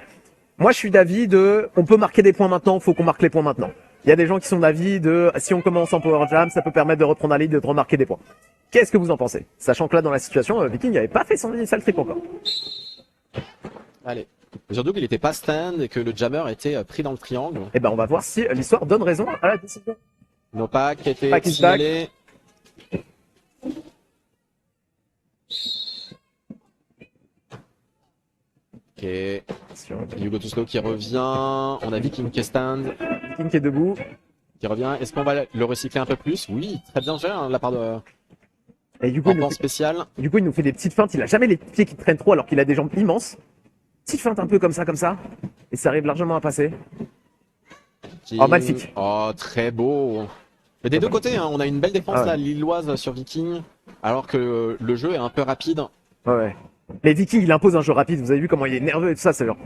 A: moi, je suis d'avis on peut marquer des points maintenant, faut qu'on marque les points maintenant. Il y a des gens qui sont d'avis si on commence en power jam, ça peut permettre de reprendre la ligne, de remarquer des points. Qu'est-ce que vous en pensez? Sachant que là, dans la situation, Viking n'avait pas fait son initial trip encore.
B: Allez. Surtout qu'il était pas stand et que le jammer était pris dans le triangle.
A: Eh ben, on va voir si l'histoire donne raison à la décision.
B: No pack était
A: Pack is
B: signalé. Ok. Hugo Too Slow qui revient. On a Viking qui est stand,
A: Viking qui est debout.
B: qui revient. Est-ce qu'on va le recycler un peu plus? Oui, très bien géré hein, de la part de
A: Et du coup,
B: Rampant spécial.
A: il nous fait des petites feintes. Il a jamais les pieds qui traînent trop alors qu'il a des jambes immenses. Petite feinte un peu comme ça. Et ça arrive largement à passer. Oh, magnifique.
B: Oh, très beau. Mais des deux côtés, hein, on a une belle défense
A: Ah ouais.
B: là, lilloise sur Viking, alors que le jeu est un peu rapide.
A: Ouais. Les Vikings, il impose un jeu rapide. Vous avez vu comment il est nerveux et tout ça, c'est genre.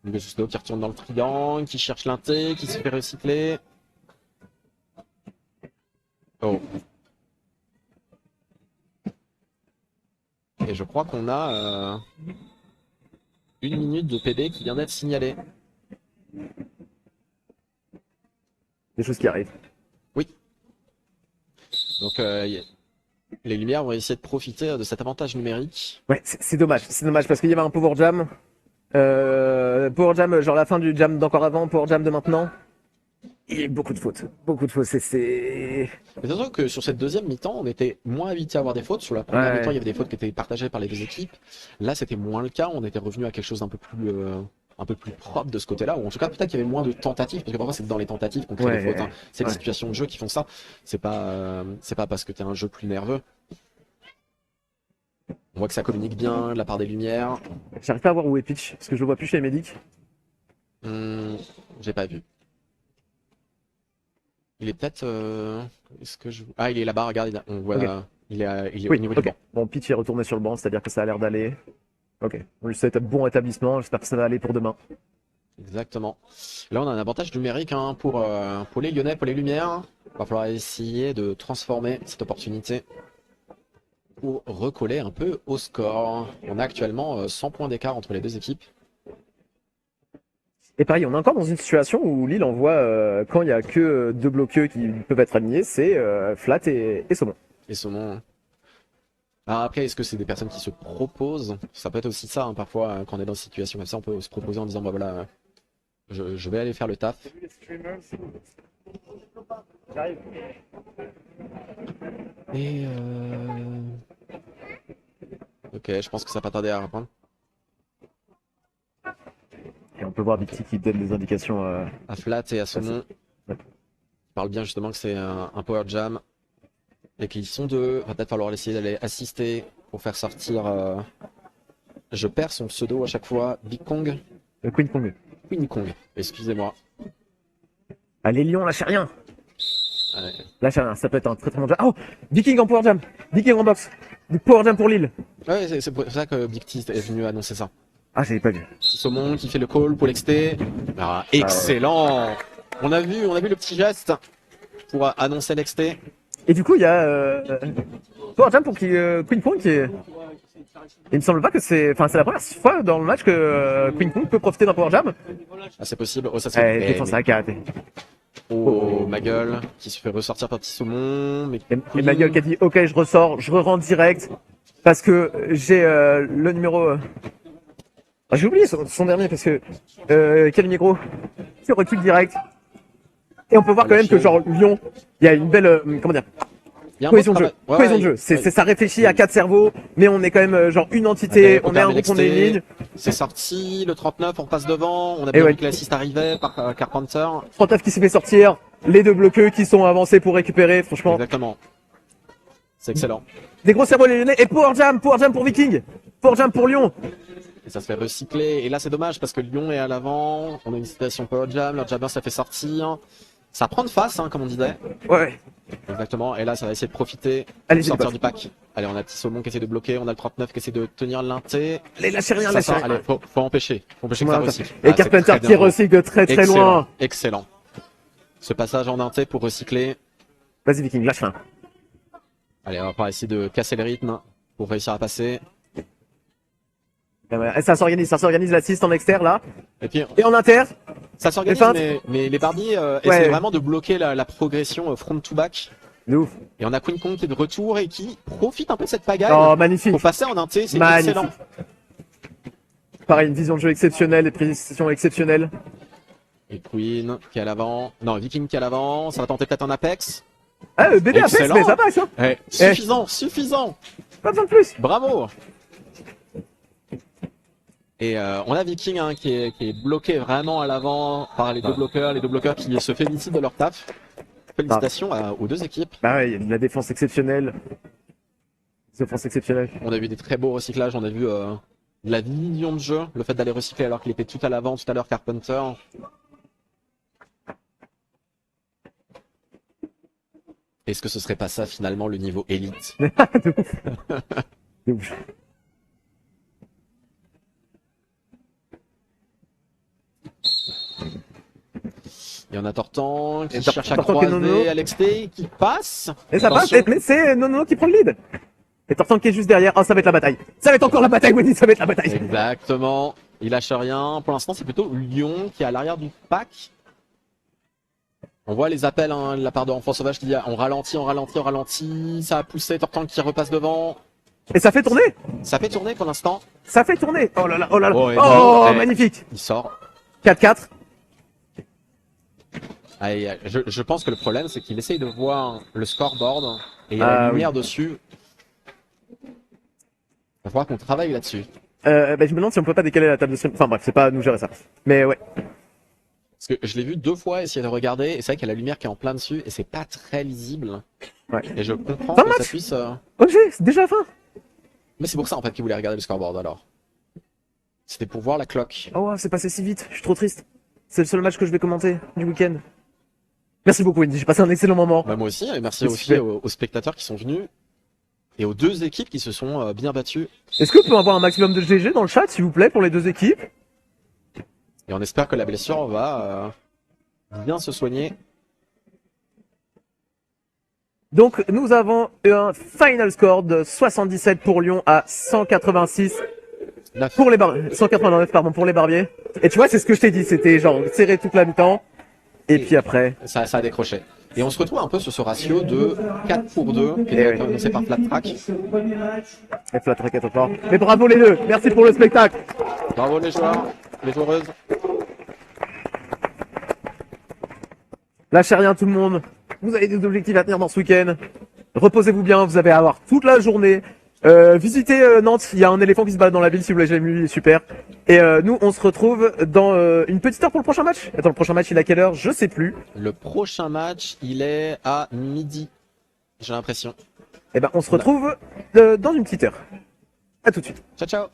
B: Hugo Too Slow qui retourne dans le triangle, qui cherche l'inté, qui se fait recycler. Oh. Et je crois qu'on a 1 minute de PD qui vient d'être signalée.
A: Des choses qui arrivent.
B: Donc les lumières vont essayer de profiter de cet avantage numérique.
A: Ouais, c'est dommage. C'est dommage parce qu'il y avait un power jam. Power jam, genre la fin du jam d'encore avant, power jam de maintenant. Et beaucoup de fautes. Beaucoup de fautes. C'est.
B: Mais c'est sûr que sur cette deuxième mi-temps, on était moins habitué à avoir des fautes. Sur la première
A: Ouais.
B: mi-temps, il y avait des fautes qui étaient partagées par les deux équipes. Là, c'était moins le cas. On était revenu à quelque chose d'un peu plus propre de ce côté-là. Ou en tout cas, peut-être qu'il y avait moins de tentatives, parce que parfois c'est dans les tentatives qu'on crée
A: Ouais,
B: des fautes. Hein. C'est les
A: ouais.
B: situations de jeu qui font ça. C'est pas parce que t'es un jeu plus nerveux. On voit que ça communique bien de la part des lumières.
A: J'arrive pas à voir où est Pitch parce que je le vois plus chez les médics.
B: J'ai pas vu. Il est peut-être. Est-ce que je. Ah, il est là-bas. Regarde, on voit.
A: Ok.
B: Il est
A: Oui,
B: au niveau
A: ok.
B: du banc.
A: Bon, Pitch est retourné sur le banc, c'est-à-dire que ça a l'air d'aller. Ok. On lui souhaite un bon établissement. J'espère que ça va aller pour demain.
B: Exactement. Là, on a un avantage numérique hein, pour les Lyonnais, pour les Lumières. Il va falloir essayer de transformer cette opportunité pour recoller un peu au score. On a actuellement 100 points d'écart entre les deux équipes.
A: Et pareil, on est encore dans une situation où Lille envoie, quand il y a que deux bloqueux qui peuvent être alignés, c'est Flat et Saumon.
B: Et Saumon. Alors après, est-ce que c'est des personnes qui se proposent? Ça peut être aussi ça, hein, parfois, quand on est dans une situation comme ça, on peut se proposer en disant, bah voilà, je vais aller faire le taf. Et ok, je pense que ça va pas tarder à reprendre.
A: Et on peut voir Victy qui donne des indications.
B: À Flat et à Saumon.
A: Ouais.
B: Ils parlent bien justement que c'est un power jam. Et qu'ils sont deux. Va peut-être falloir essayer d'aller assister pour faire sortir. Je perds son pseudo à chaque fois. Big Kong.
A: Queen Kong.
B: Queen Kong. Excusez-moi.
A: Allez Lyon, lâchez rien.
B: Ouais.
A: Lâchez rien, ça peut être un très très bon jam. Oh, Viking en power jam. Viking en box. Du power jam pour Lille.
B: Ouais, c'est pour ça que Big T est venu annoncer ça.
A: Ah, j'avais pas vu.
B: Saumon qui fait le call pour l'XT. Ah, excellent. On a vu le petit geste pour annoncer l'XT.
A: Et du coup, il y a power jam pour Queen Kong qui est. Il me semble pas que c'est. Enfin, c'est la première fois dans le match que Queen Kong peut profiter d'un power jam.
B: Ah, c'est possible. Oh, ça c'est.
A: Défense à karaté.
B: Oh, ma gueule qui se fait ressortir par petit Saumon. Mais
A: Et ma gueule qui a dit ok, je ressors, je re-rentre direct parce que j'ai le numéro. Ah, j'ai oublié son dernier parce que Calimigro qui recule direct. Et on peut voir quand même que genre Lyon, il y a une belle comment dire.
B: il y a un
A: Cohésion
B: bon
A: de jeu,
B: travail. Ouais,
A: cohésion de
B: ouais,
A: jeu. C'est
B: ouais.
A: ça réfléchit à 4 cerveaux, mais on est quand même genre une entité, on est un groupe, on est une ligne.
B: C'est sorti, le 39, on passe devant, on a bien
A: ouais.
B: vu que l'assist arrivait par Carpenter.
A: 39 qui s'est fait sortir, les deux bloqueux qui sont avancés pour récupérer, franchement.
B: Exactement. C'est excellent.
A: Des gros cerveaux les Lyonnais et power jam pour Viking, power jam pour Lyon.
B: Et ça se fait recycler. Et là, c'est dommage parce que Lyon est à l'avant. On a une situation power jam. Leur jammer, ça fait sortir. Ça prend de face, hein, comme on disait.
A: Ouais.
B: Exactement. Et là, ça va essayer de profiter.
A: Allez,
B: Sortir du pack. Allez, on a Petit Saumon qui essaie de bloquer. On a le 39 qui essaie de tenir l'inté.
A: Allez, lâchez rien,
B: Ça
A: lâchez
B: sort.
A: rien.
B: Allez, faut empêcher. Faut empêcher que ça
A: Voilà,
B: recycle.
A: Et
B: Ah, c'est
A: Carpenter
B: très
A: qui
B: bien joué.
A: recycle de très très
B: Excellent,
A: loin.
B: excellent. Ce passage en inté pour recycler.
A: Vas-y Viking, lâche rien.
B: Allez, on va pas essayer de casser le rythme pour réussir à passer.
A: Ça s'organise l'assist en externe là.
B: Et puis,
A: Et en inter.
B: ça s'organise,
A: Les feintes.
B: mais les Barbies
A: Ouais.
B: essaient vraiment de bloquer la progression front to back.
A: De ouf.
B: Et on a Queen Kong qui est de retour et qui profite un peu de cette pagaille
A: Oh, magnifique.
B: pour passer en inté. C'est
A: Magnifique.
B: excellent.
A: Pareil, une vision de jeu exceptionnelle, des précisions exceptionnelles.
B: Et Queen qui est à l'avant. Non, Viking qui est à l'avant. Ça va tenter peut-être un Apex.
A: Ah, bébé Apex,
B: Excellent.
A: mais ça passe, hein.
B: Ouais, suffisant, suffisant.
A: Pas besoin de plus.
B: Bravo. Et on a Viking hein, qui est bloqué vraiment à l'avant par les deux bloqueurs qui se félicitent de leur taf. Félicitations aux deux équipes.
A: Bah ouais, il y a de la défense exceptionnelle. Des offenses exceptionnelles.
B: On a vu des très beaux recyclages, on a vu de la vision de jeu, le fait d'aller recycler alors qu'il était tout à l'avant, tout à l'heure Carpenter. Est-ce que ce serait pas ça finalement le niveau élite?
A: De ouf. De ouf.
B: Il y en a Tortan qui
A: Et
B: cherche à
A: Tortan qui est Nono.
B: croiser Alexté qui passe.
A: Et ça passe,
B: Attention.
A: mais c'est Nono qui prend le lead. Et Tortan qui est juste derrière. Oh, ça va être la bataille. Ça va être encore la bataille, Wendy, ça va être la bataille.
B: Exactement. Il lâche rien. Pour l'instant, c'est plutôt Lyon qui est à l'arrière du pack. On voit les appels hein, de la part de Enfant Sauvage qui dit on ralentit, on ralentit, on ralentit. Ça a poussé Tortan qui repasse devant.
A: Et ça fait tourner.
B: Ça fait tourner pour l'instant.
A: Ça fait tourner. Oh là là, oh là là.
B: Oh, et
A: Oh,
B: Nono,
A: magnifique.
B: Il sort.
A: 4-4.
B: Allez, je pense que le problème, c'est qu'il essaye de voir le scoreboard et il y a la
A: Ah,
B: lumière dessus. Il va falloir qu'on travaille là-dessus.
A: Bah, je me demande si on peut pas décaler la table de stream. Enfin bref, c'est pas à nous de gérer ça. Mais ouais.
B: Parce que je l'ai vu deux fois essayer de regarder et c'est vrai qu'il y a la lumière qui est en plein dessus et c'est pas très lisible.
A: Ouais.
B: Et je comprends
A: Fin
B: que
A: match.
B: ça puisse...
A: Ok, c'est déjà la fin.
B: Mais c'est pour ça en fait qu'il voulait regarder le scoreboard alors. C'était pour voir la cloque.
A: Oh, c'est passé si vite. Je suis trop triste. C'est le seul match que je vais commenter du week-end. Merci beaucoup, Wendy. J'ai passé un excellent moment.
B: Bah, moi aussi, et merci
A: C'est
B: aussi
A: super.
B: aux spectateurs qui sont venus et aux deux équipes qui se sont bien battues.
A: Est-ce que peut avoir un maximum de GG dans le chat, s'il vous plaît, pour les deux équipes?
B: Et on espère que la blessure va bien se soigner.
A: Donc, nous avons un final score de 77 pour Lyon à 186
B: Neuf.
A: pour les 189, pardon, pour les Barbiers. Et tu vois, c'est ce que je t'ai dit. C'était genre serré toute la mi-temps. Et puis après.
B: Ça a décroché. Et on se retrouve un peu sur ce ratio de 4 pour 2 qui
A: Eh
B: est
A: oui.
B: annoncé par Flat Track.
A: Et flat track est fort. Mais bravo les deux. Merci pour le spectacle.
B: Bravo les joueurs, les joueuses.
A: Lâchez rien tout le monde. Vous avez des objectifs à tenir dans ce week-end. Reposez-vous bien, vous avez à avoir toute la journée. Visitez Nantes, il y a un éléphant qui se balade dans la ville si vous l'avez jamais vu, il est super. Et nous, on se retrouve dans une petite heure pour le prochain match. Attends, le prochain match, il est à quelle heure? Je sais plus.
B: Le prochain match, il est à midi. J'ai l'impression.
A: Eh ben, on se retrouve dans une petite heure. À tout de suite.
B: Ciao ciao.